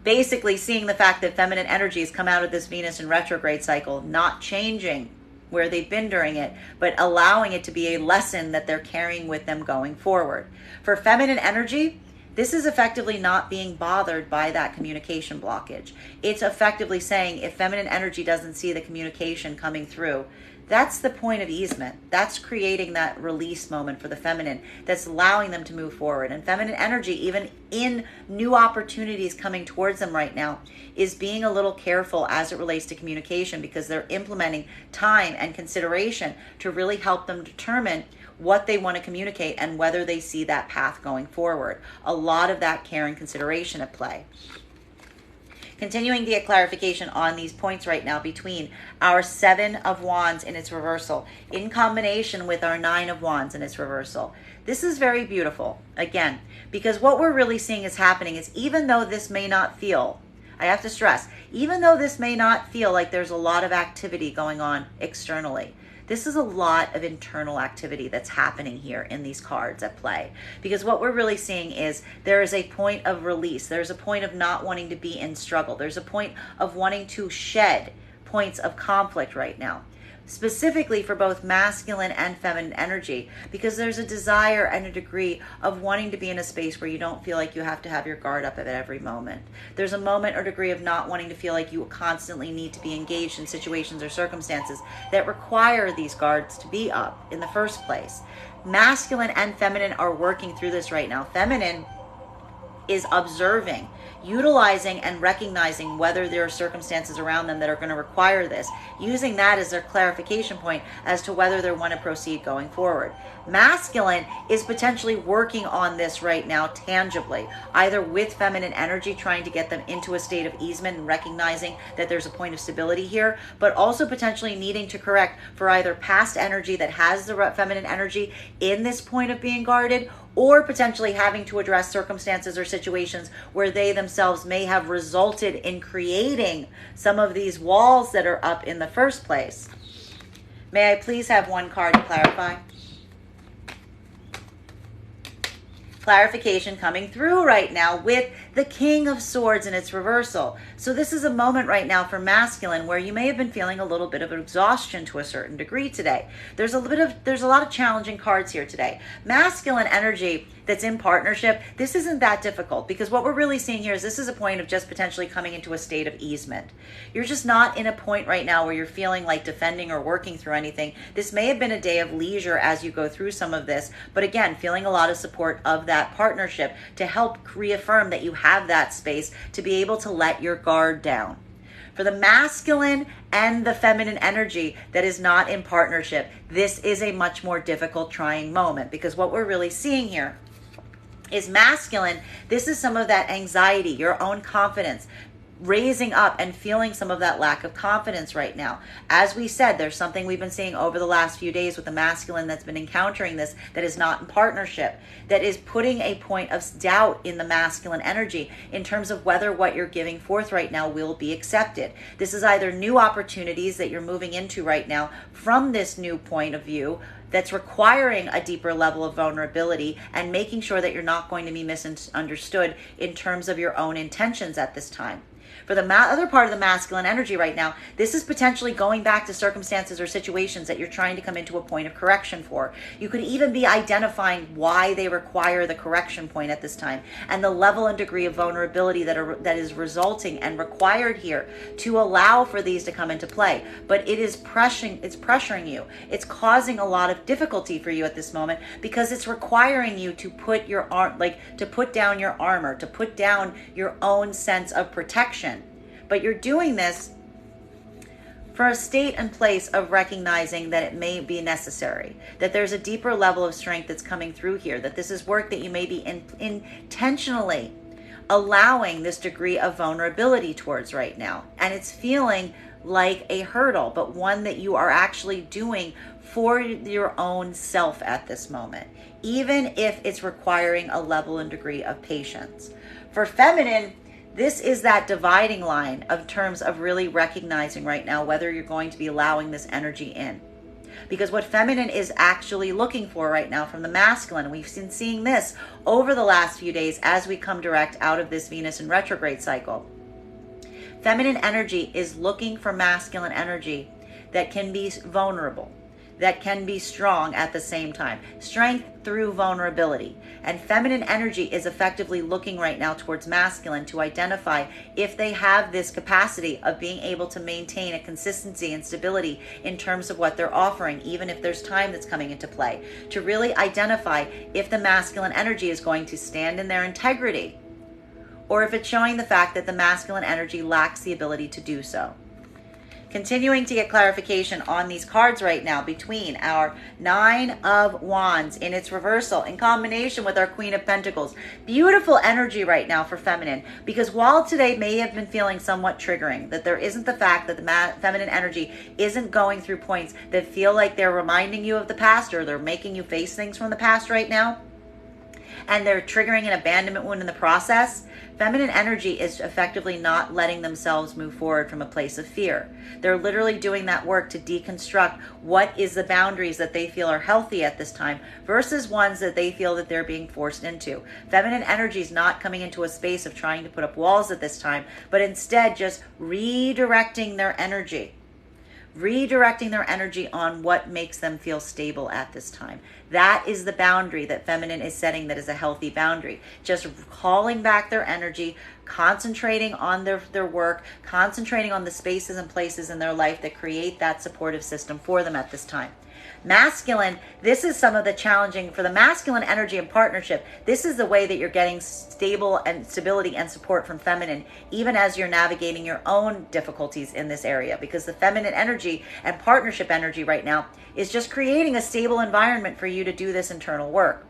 Basically seeing the fact that feminine energy has come out of this Venus in retrograde cycle, not changing where they've been during it, but allowing it to be a lesson that they're carrying with them going forward. For feminine energy, this is effectively not being bothered by that communication blockage. It's effectively saying if feminine energy doesn't see the communication coming through, that's the point of easement. That's creating that release moment for the feminine that's allowing them to move forward. And feminine energy, even in new opportunities coming towards them right now, is being a little careful as it relates to communication because they're implementing time and consideration to really help them determine what they want to communicate and whether they see that path going forward. A lot of that care and consideration at play. Continuing to get clarification on these points right now between our 7 of Wands in its reversal in combination with our 9 of Wands in its reversal. This is very beautiful, again, because what we're really seeing is happening is even though this may not feel, I have to stress, even though this may not feel like there's a lot of activity going on externally, this is a lot of internal activity that's happening here in these cards at play. Because what we're really seeing is there is a point of release. There's a point of not wanting to be in struggle. There's a point of wanting to shed points of conflict right now. specifically for both masculine and feminine energy, because there's a desire and a degree of wanting to be in a space where you don't feel like you have to have your guard up at every moment. There's a moment or degree of not wanting to feel like you constantly need to be engaged in situations or circumstances that require these guards to be up in the first place. Masculine and feminine are working through this right now. Feminine is observing, utilizing, and recognizing whether there are circumstances around them that are going to require this, using that as their clarification point as to whether they want to proceed going forward. Masculine is potentially working on this right now tangibly, either with feminine energy, trying to get them into a state of easement and recognizing that there's a point of stability here, but also potentially needing to correct for either past energy that has the feminine energy in this point of being guarded, or potentially having to address circumstances or situations where they themselves may have resulted in creating some of these walls that are up in the first place. May I please have one card to clarify? Clarification coming through right now with the King of Swords in its reversal. So this is a moment right now for masculine where you may have been feeling a little bit of exhaustion to a certain degree today. There's a lot of challenging cards here today. Masculine energy that's in partnership, this isn't that difficult, because what we're really seeing here is this is a point of just potentially coming into a state of easement. You're just not in a point right now where you're feeling like defending or working through anything. This may have been a day of leisure as you go through some of this, but again, feeling a lot of support of that partnership to help reaffirm that you have that space to be able to let your guard down. For the masculine and the feminine energy that is not in partnership, this is a much more difficult, trying moment, because what we're really seeing here is masculine. This is some of that anxiety, your own confidence, raising up and feeling some of that lack of confidence right now. As we said, there's something we've been seeing over the last few days with the masculine that's been encountering this, that is not in partnership, that is putting a point of doubt in the masculine energy in terms of whether what you're giving forth right now will be accepted. This is either new opportunities that you're moving into right now from this new point of view that's requiring a deeper level of vulnerability and making sure that you're not going to be misunderstood in terms of your own intentions at this time. For the other part of the masculine energy right now, this is potentially going back to circumstances or situations that you're trying to come into a point of correction for. You could even be identifying why they require the correction point at this time and the level and degree of vulnerability that is resulting and required here to allow for these to come into play. But it's pressuring you. It's causing a lot of difficulty for you at this moment because it's requiring you to put to put down your armor, to put down your own sense of protection. But you're doing this for a state and place of recognizing that it may be necessary, that there's a deeper level of strength that's coming through here, that this is work that you may be intentionally allowing this degree of vulnerability towards right now. And it's feeling like a hurdle, but one that you are actually doing for your own self at this moment, even if it's requiring a level and degree of patience. For feminine, this is that dividing line of terms of really recognizing right now whether you're going to be allowing this energy in. Because what feminine is actually looking for right now from the masculine, and we've been seeing this over the last few days as we come direct out of this Venus in retrograde cycle. Feminine energy is looking for masculine energy that can be vulnerable, that can be strong at the same time. Strength through vulnerability. And feminine energy is effectively looking right now towards masculine to identify if they have this capacity of being able to maintain a consistency and stability in terms of what they're offering, even if there's time that's coming into play. To really identify if the masculine energy is going to stand in their integrity, or if it's showing the fact that the masculine energy lacks the ability to do so. Continuing to get clarification on these cards right now between our Nine of Wands in its reversal in combination with our Queen of Pentacles. Beautiful energy right now for feminine, because while today may have been feeling somewhat triggering, that there isn't the fact that the feminine energy isn't going through points that feel like they're reminding you of the past or they're making you face things from the past right now, and they're triggering an abandonment wound in the process, feminine energy is effectively not letting themselves move forward from a place of fear. They're literally doing that work to deconstruct what is the boundaries that they feel are healthy at this time versus ones that they feel that they're being forced into. Feminine energy is not coming into a space of trying to put up walls at this time, but instead just redirecting their energy redirecting their energy on what makes them feel stable at this time. That is the boundary that feminine is setting, that is a healthy boundary. Just calling back their energy, concentrating on their work, concentrating on the spaces and places in their life that create that supportive system for them at this time. Masculine, this is some of the challenging for the masculine energy and partnership. This is the way that you're getting stability and support from feminine, even as you're navigating your own difficulties in this area, because the feminine energy and partnership energy right now is just creating a stable environment for you to do this internal work.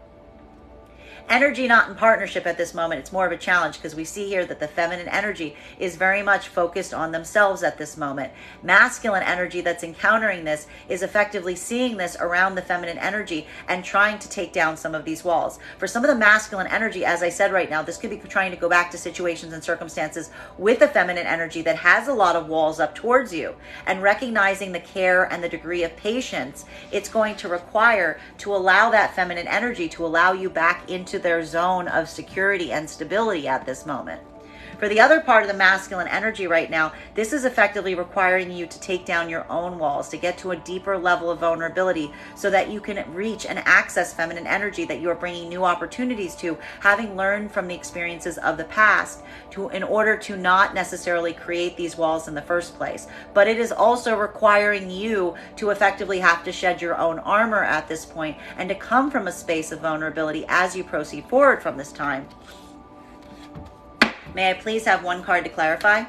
Energy not in partnership at this moment, it's more of a challenge, because we see here that the feminine energy is very much focused on themselves at this moment. Masculine energy that's encountering this is effectively seeing this around the feminine energy and trying to take down some of these walls. For some of the masculine energy, as I said right now, this could be trying to go back to situations and circumstances with the feminine energy that has a lot of walls up towards you, and recognizing the care and the degree of patience it's going to require to allow that feminine energy to allow you back into their zone of security and stability at this moment. For the other part of the masculine energy right now, this is effectively requiring you to take down your own walls, to get to a deeper level of vulnerability so that you can reach and access feminine energy that you are bringing new opportunities to, having learned from the experiences of the past, in order to not necessarily create these walls in the first place. But it is also requiring you to effectively have to shed your own armor at this point and to come from a space of vulnerability as you proceed forward from this time. May I please have one card to clarify?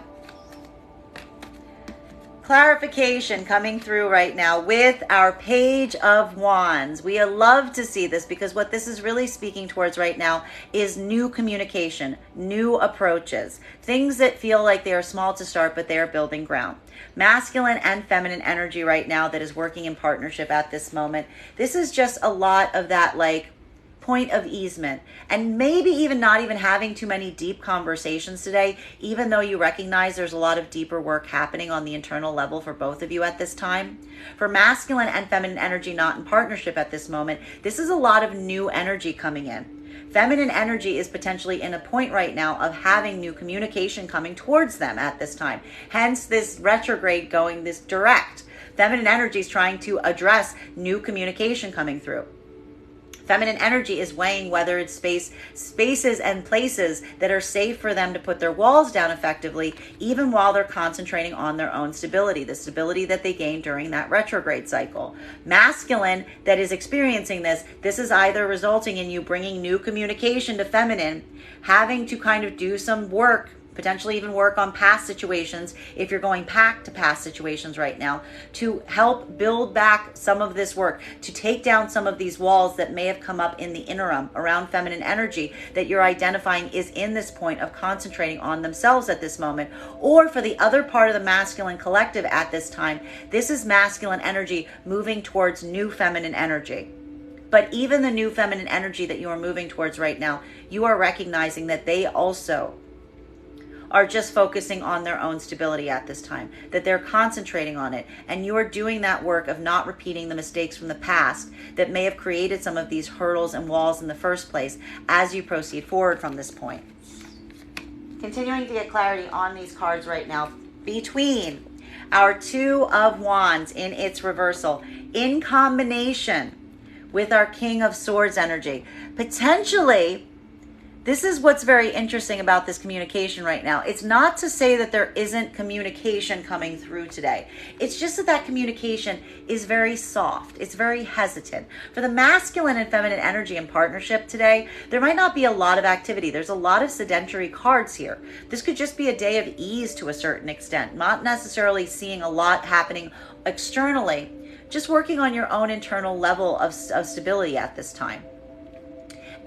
Clarification coming through right now with our Page of Wands. We love to see this, because what this is really speaking towards right now is new communication, new approaches, things that feel like they are small to start, but they are building ground. Masculine and feminine energy right now that is working in partnership at this moment. This is just a lot of that, like, point of easement, and maybe even not even having too many deep conversations today, even though you recognize there's a lot of deeper work happening on the internal level for both of you at this time. For masculine and feminine energy not in partnership at this moment, this is a lot of new energy coming in. Feminine energy is potentially in a point right now of having new communication coming towards them at this time. Hence this retrograde going this direct. Feminine energy is trying to address new communication coming through. Feminine energy is weighing whether it's spaces and places that are safe for them to put their walls down effectively, even while they're concentrating on their own stability, the stability that they gained during that retrograde cycle. Masculine that is experiencing this is either resulting in you bringing new communication to feminine, having to kind of do some work, potentially even work on past situations if you're going back to past situations right now, to help build back some of this work, to take down some of these walls that may have come up in the interim around feminine energy that you're identifying is in this point of concentrating on themselves at this moment. Or for the other part of the masculine collective at this time, this is masculine energy moving towards new feminine energy. But even the new feminine energy that you are moving towards right now, you are recognizing that they also are just focusing on their own stability at this time, that they're concentrating on it. And you are doing that work of not repeating the mistakes from the past that may have created some of these hurdles and walls in the first place as you proceed forward from this point. Continuing to get clarity on these cards right now, between our Two of Wands in its reversal, in combination with our King of Swords energy, potentially. This is what's very interesting about this communication right now. It's not to say that there isn't communication coming through today. It's just that that communication is very soft. It's very hesitant. For the masculine and feminine energy in partnership today, there might not be a lot of activity. There's a lot of sedentary cards here. This could just be a day of ease to a certain extent, not necessarily seeing a lot happening externally, just working on your own internal level of stability at this time.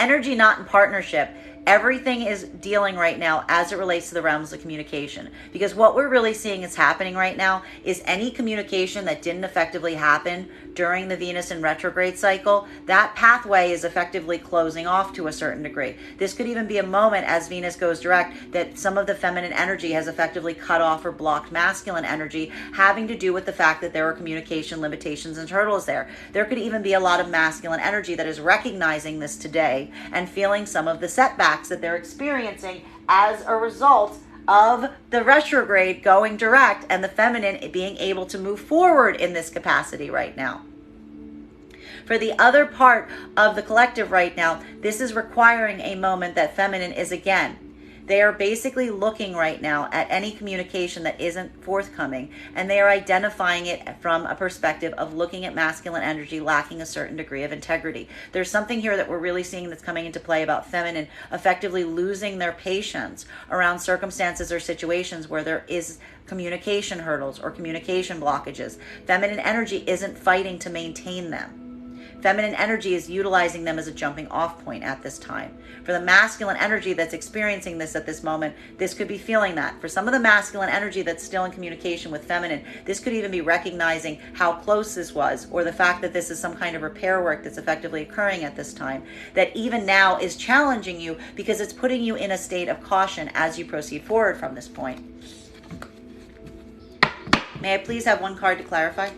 Energy not in partnership. Everything is dealing right now as it relates to the realms of communication. Because what we're really seeing is happening right now is any communication that didn't effectively happen during the Venus in retrograde cycle, that pathway is effectively closing off to a certain degree. This could even be a moment as Venus goes direct that some of the feminine energy has effectively cut off or blocked masculine energy, having to do with the fact that there are communication limitations and hurdles there. There could even be a lot of masculine energy that is recognizing this today and feeling some of the setbacks that they're experiencing as a result of the retrograde going direct and the feminine being able to move forward in this capacity right now. For the other part of the collective right now, this is requiring a moment that feminine is again. They are basically looking right now at any communication that isn't forthcoming, and they are identifying it from a perspective of looking at masculine energy lacking a certain degree of integrity. There's something here that we're really seeing that's coming into play about feminine effectively losing their patience around circumstances or situations where there is communication hurdles or communication blockages. Feminine energy isn't fighting to maintain them. Feminine energy is utilizing them as a jumping off point at this time. For the masculine energy that's experiencing this at this moment, this could be feeling that. For some of the masculine energy that's still in communication with feminine, this could even be recognizing how close this was, or the fact that this is some kind of repair work that's effectively occurring at this time, that even now is challenging you because it's putting you in a state of caution as you proceed forward from this point. May I please have one card to clarify?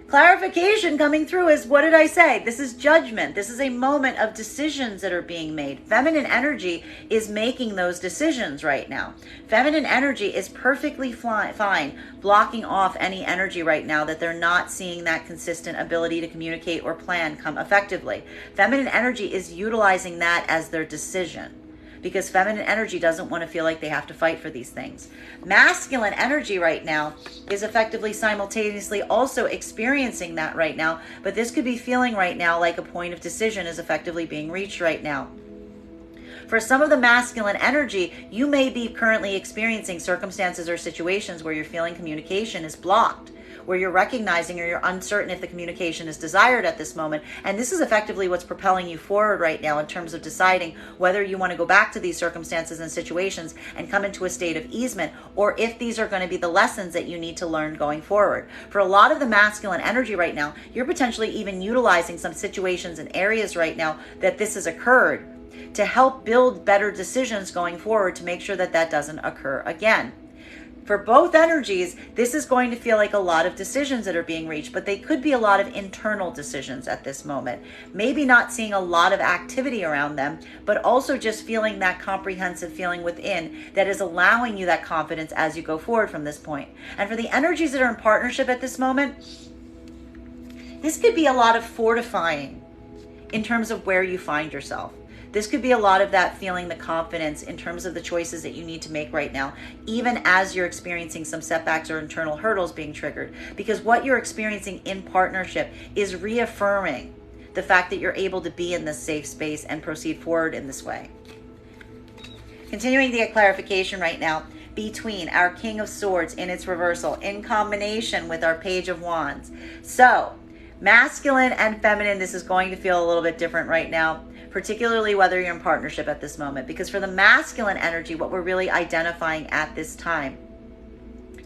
Clarification coming through is, what did I say? This is judgment. This is a moment of decisions that are being made. Feminine energy is making those decisions right now. Feminine energy is perfectly fine blocking off any energy right now that they're not seeing that consistent ability to communicate or plan come effectively. Feminine energy is utilizing that as their decision, because feminine energy doesn't want to feel like they have to fight for these things. Masculine energy right now is effectively simultaneously also experiencing that right now, but this could be feeling right now like a point of decision is effectively being reached right now. For some of the masculine energy, you may be currently experiencing circumstances or situations where you're feeling communication is blocked, where you're recognizing or you're uncertain if the communication is desired at this moment. And this is effectively what's propelling you forward right now in terms of deciding whether you want to go back to these circumstances and situations and come into a state of easement, or if these are going to be the lessons that you need to learn going forward. For a lot of the masculine energy right now, you're potentially even utilizing some situations and areas right now that this has occurred to help build better decisions going forward to make sure that that doesn't occur again. For both energies, this is going to feel like a lot of decisions that are being reached, but they could be a lot of internal decisions at this moment. Maybe not seeing a lot of activity around them, but also just feeling that comprehensive feeling within that is allowing you that confidence as you go forward from this point. And for the energies that are in partnership at this moment, this could be a lot of fortifying in terms of where you find yourself. This could be a lot of that feeling the confidence in terms of the choices that you need to make right now, even as you're experiencing some setbacks or internal hurdles being triggered. Because what you're experiencing in partnership is reaffirming the fact that you're able to be in this safe space and proceed forward in this way. Continuing to get clarification right now between our King of Swords in its reversal in combination with our Page of Wands. So, masculine and feminine, this is going to feel a little bit different right now, particularly whether you're in partnership at this moment. Because for the masculine energy, what we're really identifying at this time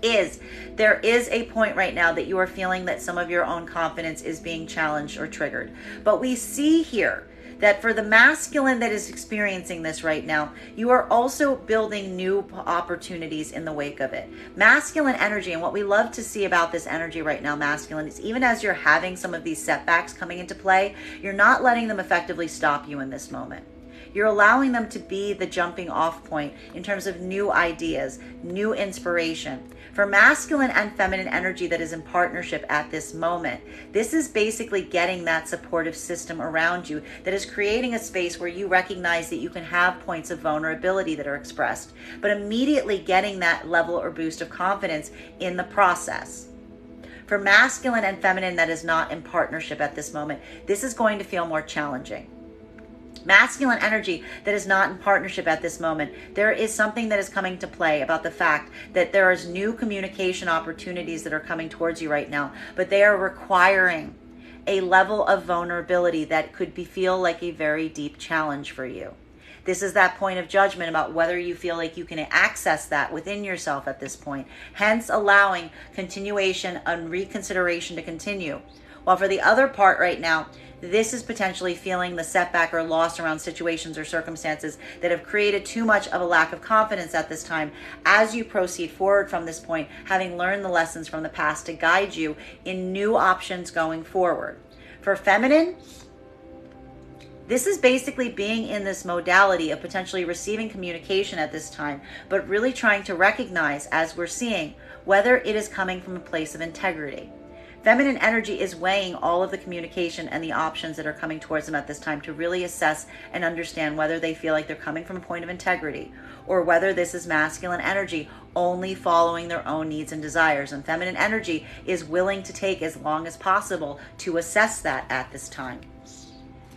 is there is a point right now that you are feeling that some of your own confidence is being challenged or triggered. But we see here that for the masculine that is experiencing this right now, you are also building new opportunities in the wake of it. Masculine energy, and what we love to see about this energy right now, masculine, is even as you're having some of these setbacks coming into play, you're not letting them effectively stop you in this moment. You're allowing them to be the jumping off point in terms of new ideas, new inspiration. For masculine and feminine energy that is in partnership at this moment, this is basically getting that supportive system around you that is creating a space where you recognize that you can have points of vulnerability that are expressed, but immediately getting that level or boost of confidence in the process. For masculine and feminine that is not in partnership at this moment, this is going to feel more challenging. Masculine energy that is not in partnership at this moment, there is something that is coming to play about the fact that there is new communication opportunities that are coming towards you right now, but they are requiring a level of vulnerability that could feel like a very deep challenge for you. This is that point of judgment about whether you feel like you can access that within yourself at this point, hence allowing continuation and reconsideration to continue. While for the other part right now, this is potentially feeling the setback or loss around situations or circumstances that have created too much of a lack of confidence at this time as you proceed forward from this point, having learned the lessons from the past to guide you in new options going forward. For feminine, This is basically being in this modality of potentially receiving communication at this time, but really trying to recognize, as we're seeing, whether it is coming from a place of integrity. Feminine energy is weighing all of the communication and the options that are coming towards them at this time to really assess and understand whether they feel like they're coming from a point of integrity or whether this is masculine energy only following their own needs and desires. And feminine energy is willing to take as long as possible to assess that at this time.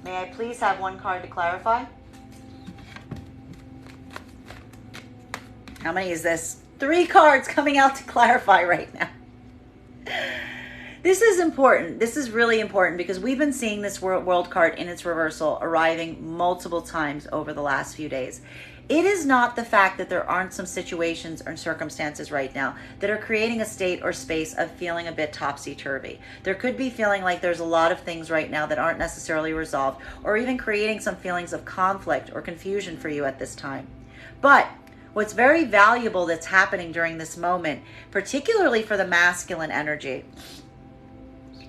May I please have one card to clarify? How many is this? 3 cards coming out to clarify right now. This is important. This is really important because we've been seeing this world card in its reversal arriving multiple times over the last few days. It is not the fact that there aren't some situations or circumstances right now that are creating a state or space of feeling a bit topsy-turvy. There could be feeling like there's a lot of things right now that aren't necessarily resolved, or even creating some feelings of conflict or confusion for you at this time. But what's very valuable that's happening during this moment, particularly for the masculine energy,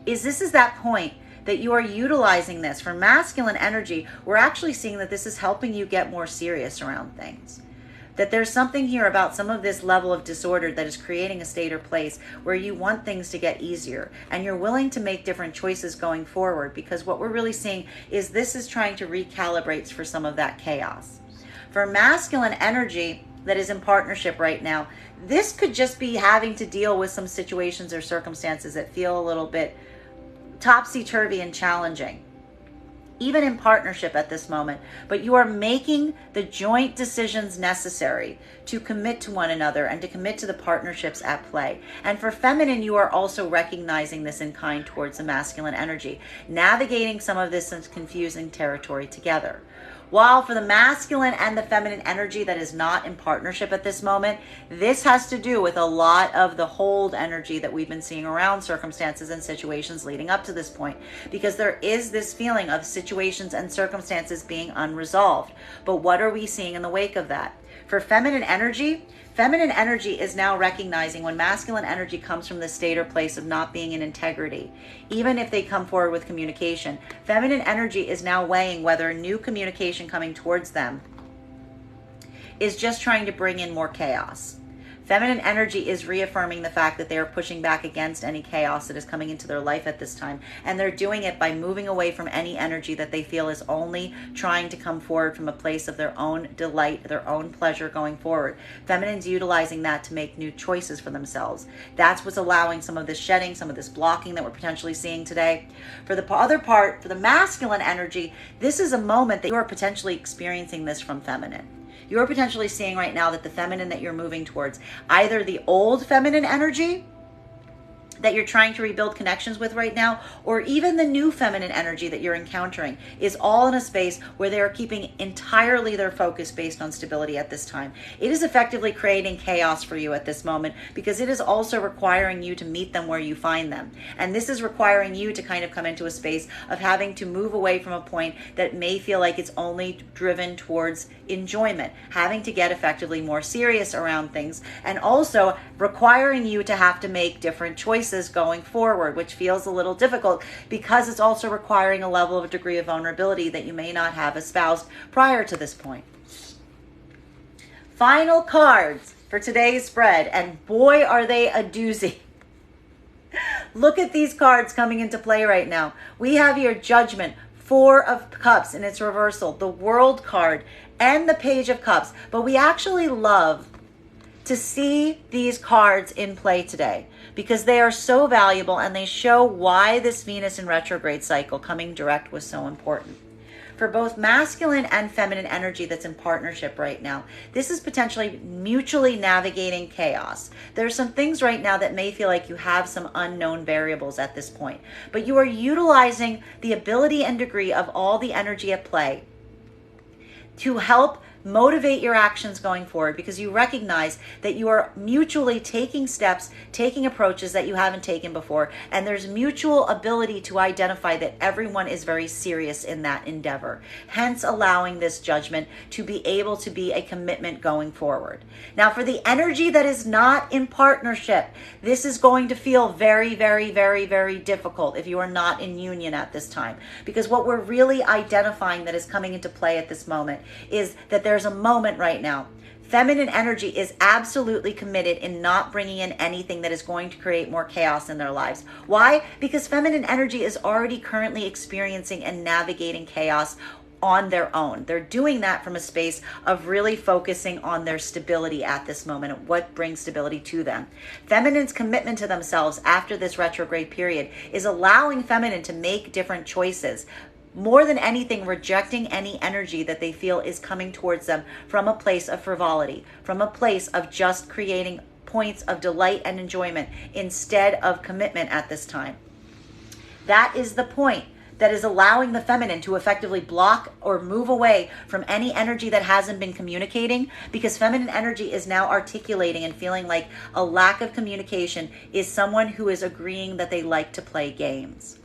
is this is that point that you are utilizing this. For masculine energy, we're actually seeing that this is helping you get more serious around things. That there's something here about some of this level of disorder that is creating a state or place where you want things to get easier and you're willing to make different choices going forward, because what we're really seeing is this is trying to recalibrate for some of that chaos. For masculine energy that is in partnership right now, this could just be having to deal with some situations or circumstances that feel a little bit topsy-turvy and challenging, even in partnership at this moment. But you are making the joint decisions necessary to commit to one another and to commit to the partnerships at play. And for feminine, you are also recognizing this in kind towards the masculine energy, navigating some of this confusing territory together. While for the masculine and the feminine energy that is not in partnership at this moment, this has to do with a lot of the hold energy that we've been seeing around circumstances and situations leading up to this point, because there is this feeling of situations and circumstances being unresolved. But what are we seeing in the wake of that? For feminine energy is now recognizing when masculine energy comes from the state or place of not being in integrity, even if they come forward with communication. Feminine energy is now weighing whether new communication coming towards them is just trying to bring in more chaos. Feminine energy is reaffirming the fact that they are pushing back against any chaos that is coming into their life at this time. And they're doing it by moving away from any energy that they feel is only trying to come forward from a place of their own delight, their own pleasure going forward. Feminine's utilizing that to make new choices for themselves. That's what's allowing some of this shedding, some of this blocking that we're potentially seeing today. For the other part, for the masculine energy, this is a moment that you are potentially experiencing this from feminine. You're potentially seeing right now that the feminine that you're moving towards, either the old feminine energy that you're trying to rebuild connections with right now, or even the new feminine energy that you're encountering, is all in a space where they are keeping entirely their focus based on stability at this time. It is effectively creating chaos for you at this moment, because it is also requiring you to meet them where you find them. And this is requiring you to kind of come into a space of having to move away from a point that may feel like it's only driven towards enjoyment, having to get effectively more serious around things, and also requiring you to have to make different choices going forward, which feels a little difficult because it's also requiring a level of a degree of vulnerability that you may not have espoused prior to this point. Final cards for today's spread, and boy are they a doozy. Look at these cards coming into play right now. We have here Judgment, 4 of Cups in its reversal, the World card, and the Page of Cups. But we actually love to see these cards in play today because they are so valuable and they show why this Venus in retrograde cycle coming direct was so important. For both masculine and feminine energy that's in partnership right now, this is potentially mutually navigating chaos. There are some things right now that may feel like you have some unknown variables at this point, but you are utilizing the ability and degree of all the energy at play to help Motivate your actions going forward because you recognize that you are mutually taking steps, taking approaches that you haven't taken before, and there's mutual ability to identify that everyone is very serious in that endeavor, hence allowing this judgment to be able to be a commitment going forward. Now, for the energy that is not in partnership, this is going to feel very, very, very, very difficult if you are not in union at this time, because what we're really identifying that is coming into play at this moment is that there's a moment right now. Feminine energy is absolutely committed in not bringing in anything that is going to create more chaos in their lives. Why? Because feminine energy is already currently experiencing and navigating chaos on their own. They're doing that from a space of really focusing on their stability at this moment and what brings stability to them. Feminine's commitment to themselves after this retrograde period is allowing feminine to make different choices. More than anything, rejecting any energy that they feel is coming towards them from a place of frivolity, from a place of just creating points of delight and enjoyment instead of commitment at this time. That is the point that is allowing the feminine to effectively block or move away from any energy that hasn't been communicating, because feminine energy is now articulating and feeling like a lack of communication is someone who is agreeing that they like to play games.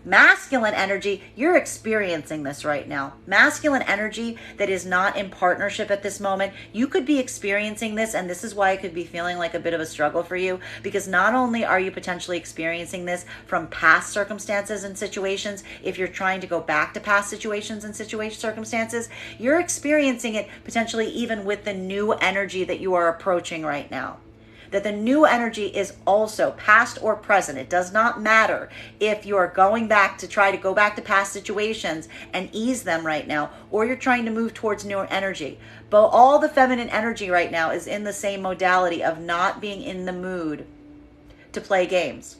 Masculine energy, you're experiencing this right now. Masculine energy that is not in partnership at this moment, you could be experiencing this, and this is why it could be feeling like a bit of a struggle for you, because not only are you potentially experiencing this from past circumstances and situations, if you're trying to go back to past situations and circumstances, you're experiencing it potentially even with the new energy that you are approaching right now. That the new energy is also past or present. It does not matter if you're going back to try to go back to past situations and ease them right now, or you're trying to move towards newer energy. But all the feminine energy right now is in the same modality of not being in the mood to play games.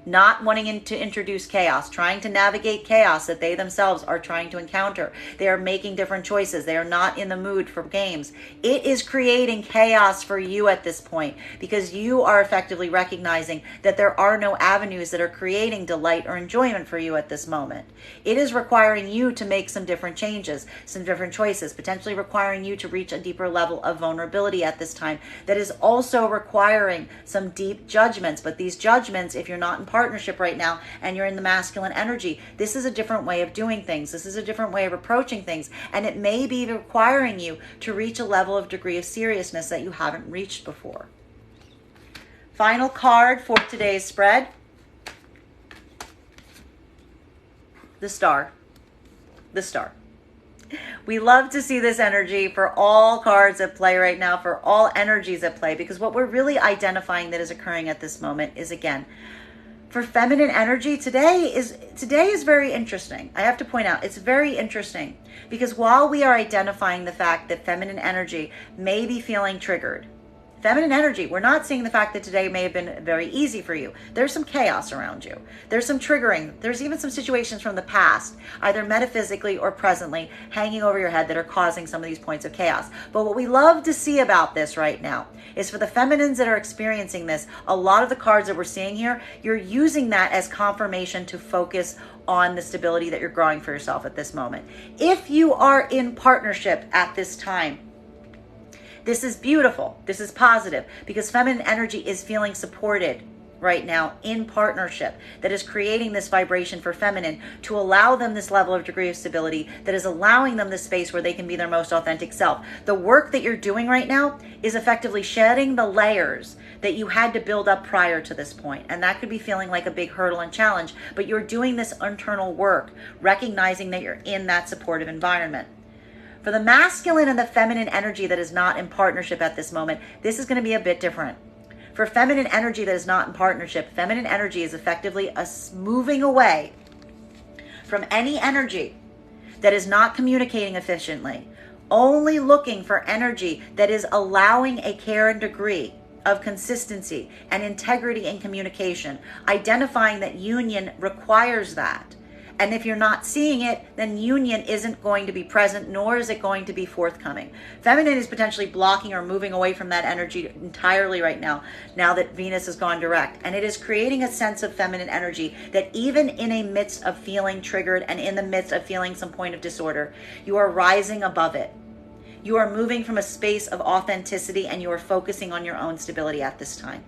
Not wanting to introduce chaos, trying to navigate chaos that they themselves are trying to encounter. They are making different choices. They are not in the mood for games. It is creating chaos for you at this point because you are effectively recognizing that there are no avenues that are creating delight or enjoyment for you at this moment. It is requiring you to make some different changes, some different choices, potentially requiring you to reach a deeper level of vulnerability at this time that is also requiring some deep judgments. But these judgments, if you're not in partnership right now and you're in the masculine energy, this is a different way of doing things. This is a different way of approaching things, and it may be requiring you to reach a level of degree of seriousness that you haven't reached before. Final card for today's spread, the Star. The Star. We love to see this energy for all cards at play right now, for all energies at play, because what we're really identifying that is occurring at this moment is, again, for feminine energy, today is very interesting. I have to point out, it's very interesting because while we are identifying the fact that feminine energy may be feeling triggered, feminine energy, we're not seeing the fact that today may have been very easy for you. There's some chaos around you. There's some triggering. There's even some situations from the past, either metaphysically or presently, hanging over your head that are causing some of these points of chaos. But what we love to see about this right now is for the feminines that are experiencing this, a lot of the cards that we're seeing here, you're using that as confirmation to focus on the stability that you're growing for yourself at this moment. If you are in partnership at this time, this is beautiful. This is positive because feminine energy is feeling supported right now in partnership, that is creating this vibration for feminine to allow them this level of degree of stability, that is allowing them this space where they can be their most authentic self. The work that you're doing right now is effectively shedding the layers that you had to build up prior to this point. And that could be feeling like a big hurdle and challenge, but you're doing this internal work, recognizing that you're in that supportive environment. For the masculine and the feminine energy that is not in partnership at this moment, this is going to be a bit different. For feminine energy that is not in partnership, feminine energy is effectively moving away from any energy that is not communicating efficiently, only looking for energy that is allowing a care and degree of consistency and integrity in communication, identifying that union requires that. And if you're not seeing it, then union isn't going to be present, nor is it going to be forthcoming. Feminine is potentially blocking or moving away from that energy entirely right now, now that Venus has gone direct. And it is creating a sense of feminine energy that even in a midst of feeling triggered and in the midst of feeling some point of disorder, you are rising above it. You are moving from a space of authenticity and you are focusing on your own stability at this time.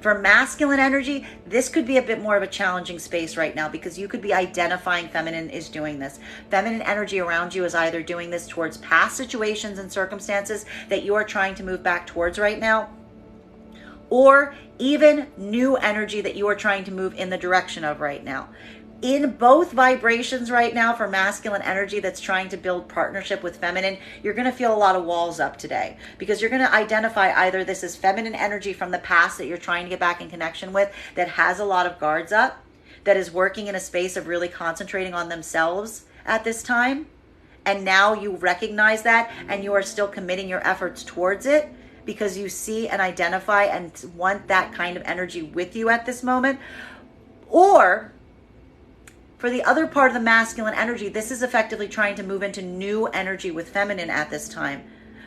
For masculine energy, this could be a bit more of a challenging space right now because you could be identifying feminine is doing this. Feminine energy around you is either doing this towards past situations and circumstances that you are trying to move back towards right now, or even new energy that you are trying to move in the direction of right now. In both vibrations right now for masculine energy that's trying to build partnership with feminine, you're going to feel a lot of walls up today because you're going to identify either this is feminine energy from the past that you're trying to get back in connection with that has a lot of guards up, that is working in a space of really concentrating on themselves at this time. And now you recognize that and you are still committing your efforts towards it because you see and identify and want that kind of energy with you at this moment. Or for the other part of the masculine energy, this is effectively trying to move into new energy with feminine at this time,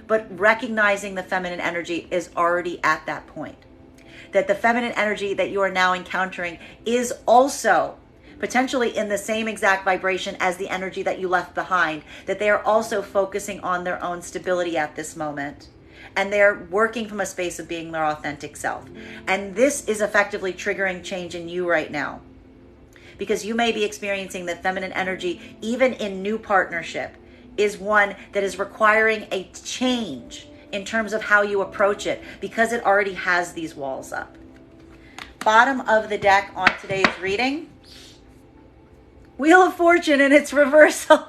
but recognizing the feminine energy is already at that point. That the feminine energy that you are now encountering is also potentially in the same exact vibration as the energy that you left behind, that they are also focusing on their own stability at this moment. And they're working from a space of being their authentic self. And this is effectively triggering change in you right now. Because you may be experiencing that feminine energy, even in new partnership, is one that is requiring a change in terms of how you approach it because it already has these walls up. Bottom of the deck on today's reading, Wheel of Fortune in its reversal.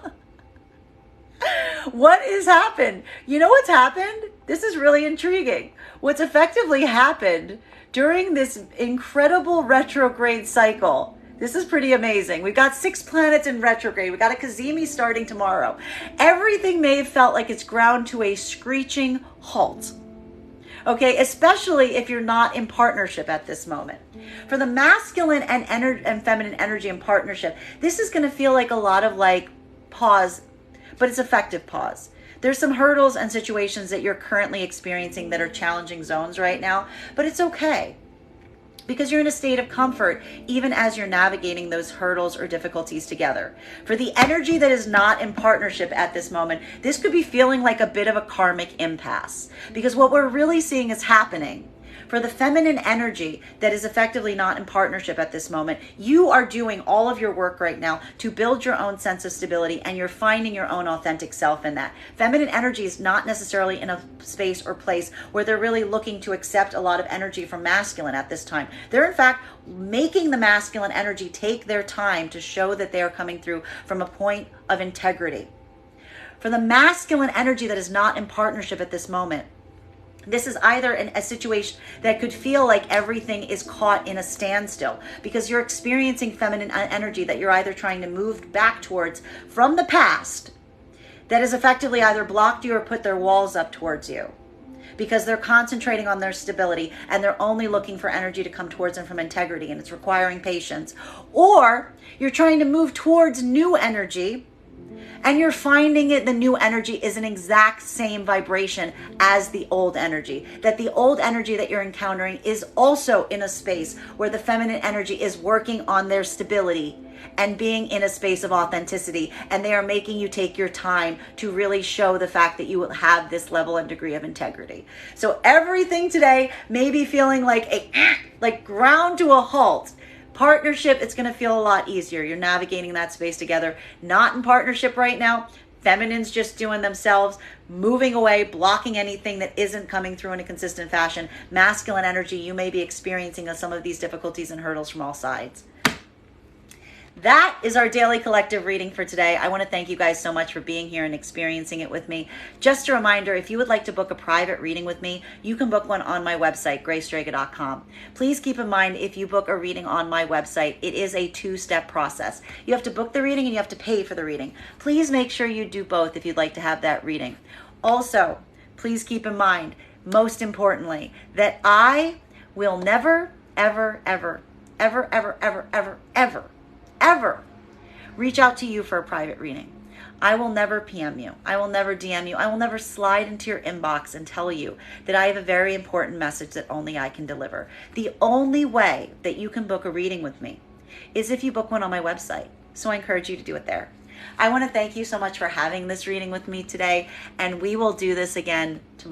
What has happened? You know what's happened? This is really intriguing. What's effectively happened during this incredible retrograde cycle. This is pretty amazing. We've got 6 planets in retrograde. We've got a Kazemi starting tomorrow. Everything may have felt like it's ground to a screeching halt. Okay, especially if you're not in partnership at this moment. For the masculine and feminine energy in partnership, this is going to feel like a lot of like pause, but it's effective pause. There's some hurdles and situations that you're currently experiencing that are challenging zones right now, but it's okay. Because you're in a state of comfort, even as you're navigating those hurdles or difficulties together. For the energy that is not in partnership at this moment, this could be feeling like a bit of a karmic impasse. Because what we're really seeing is happening. For the feminine energy that is effectively not in partnership at this moment, you are doing all of your work right now to build your own sense of stability, and you're finding your own authentic self in that. Feminine energy is not necessarily in a space or place where they're really looking to accept a lot of energy from masculine at this time. They're in fact making the masculine energy take their time to show that they are coming through from a point of integrity. For the masculine energy that is not in partnership at this moment, this is either a situation that could feel like everything is caught in a standstill because you're experiencing feminine energy that you're either trying to move back towards from the past that has effectively either blocked you or put their walls up towards you because they're concentrating on their stability and they're only looking for energy to come towards them from integrity, and it's requiring patience. Or you're trying to move towards new energy and you're finding it, the new energy is an exact same vibration as the old energy. That the old energy that you're encountering is also in a space where the feminine energy is working on their stability and being in a space of authenticity. And they are making you take your time to really show the fact that you will have this level and degree of integrity. So everything today may be feeling like like ground to a halt. Partnership, it's going to feel a lot easier. You're navigating that space together. Not in partnership right now. Feminine's just doing themselves, moving away, blocking anything that isn't coming through in a consistent fashion. Masculine energy, you may be experiencing some of these difficulties and hurdles from all sides. That is our daily collective reading for today. I want to thank you guys so much for being here and experiencing it with me. Just a reminder, if you would like to book a private reading with me, you can book one on my website, graystrega.com. Please keep in mind, if you book a reading on my website, it is a 2-step process. You have to book the reading and you have to pay for the reading. Please make sure you do both if you'd like to have that reading. Also, please keep in mind, most importantly, that I will never, ever, ever, ever, ever, ever, ever, ever reach out to you for a private reading. I will never PM you. I will never DM you. I will never slide into your inbox and tell you that I have a very important message that only I can deliver. The only way that you can book a reading with me is if you book one on my website. So I encourage you to do it there. I want to thank you so much for having this reading with me today, and we will do this again tomorrow.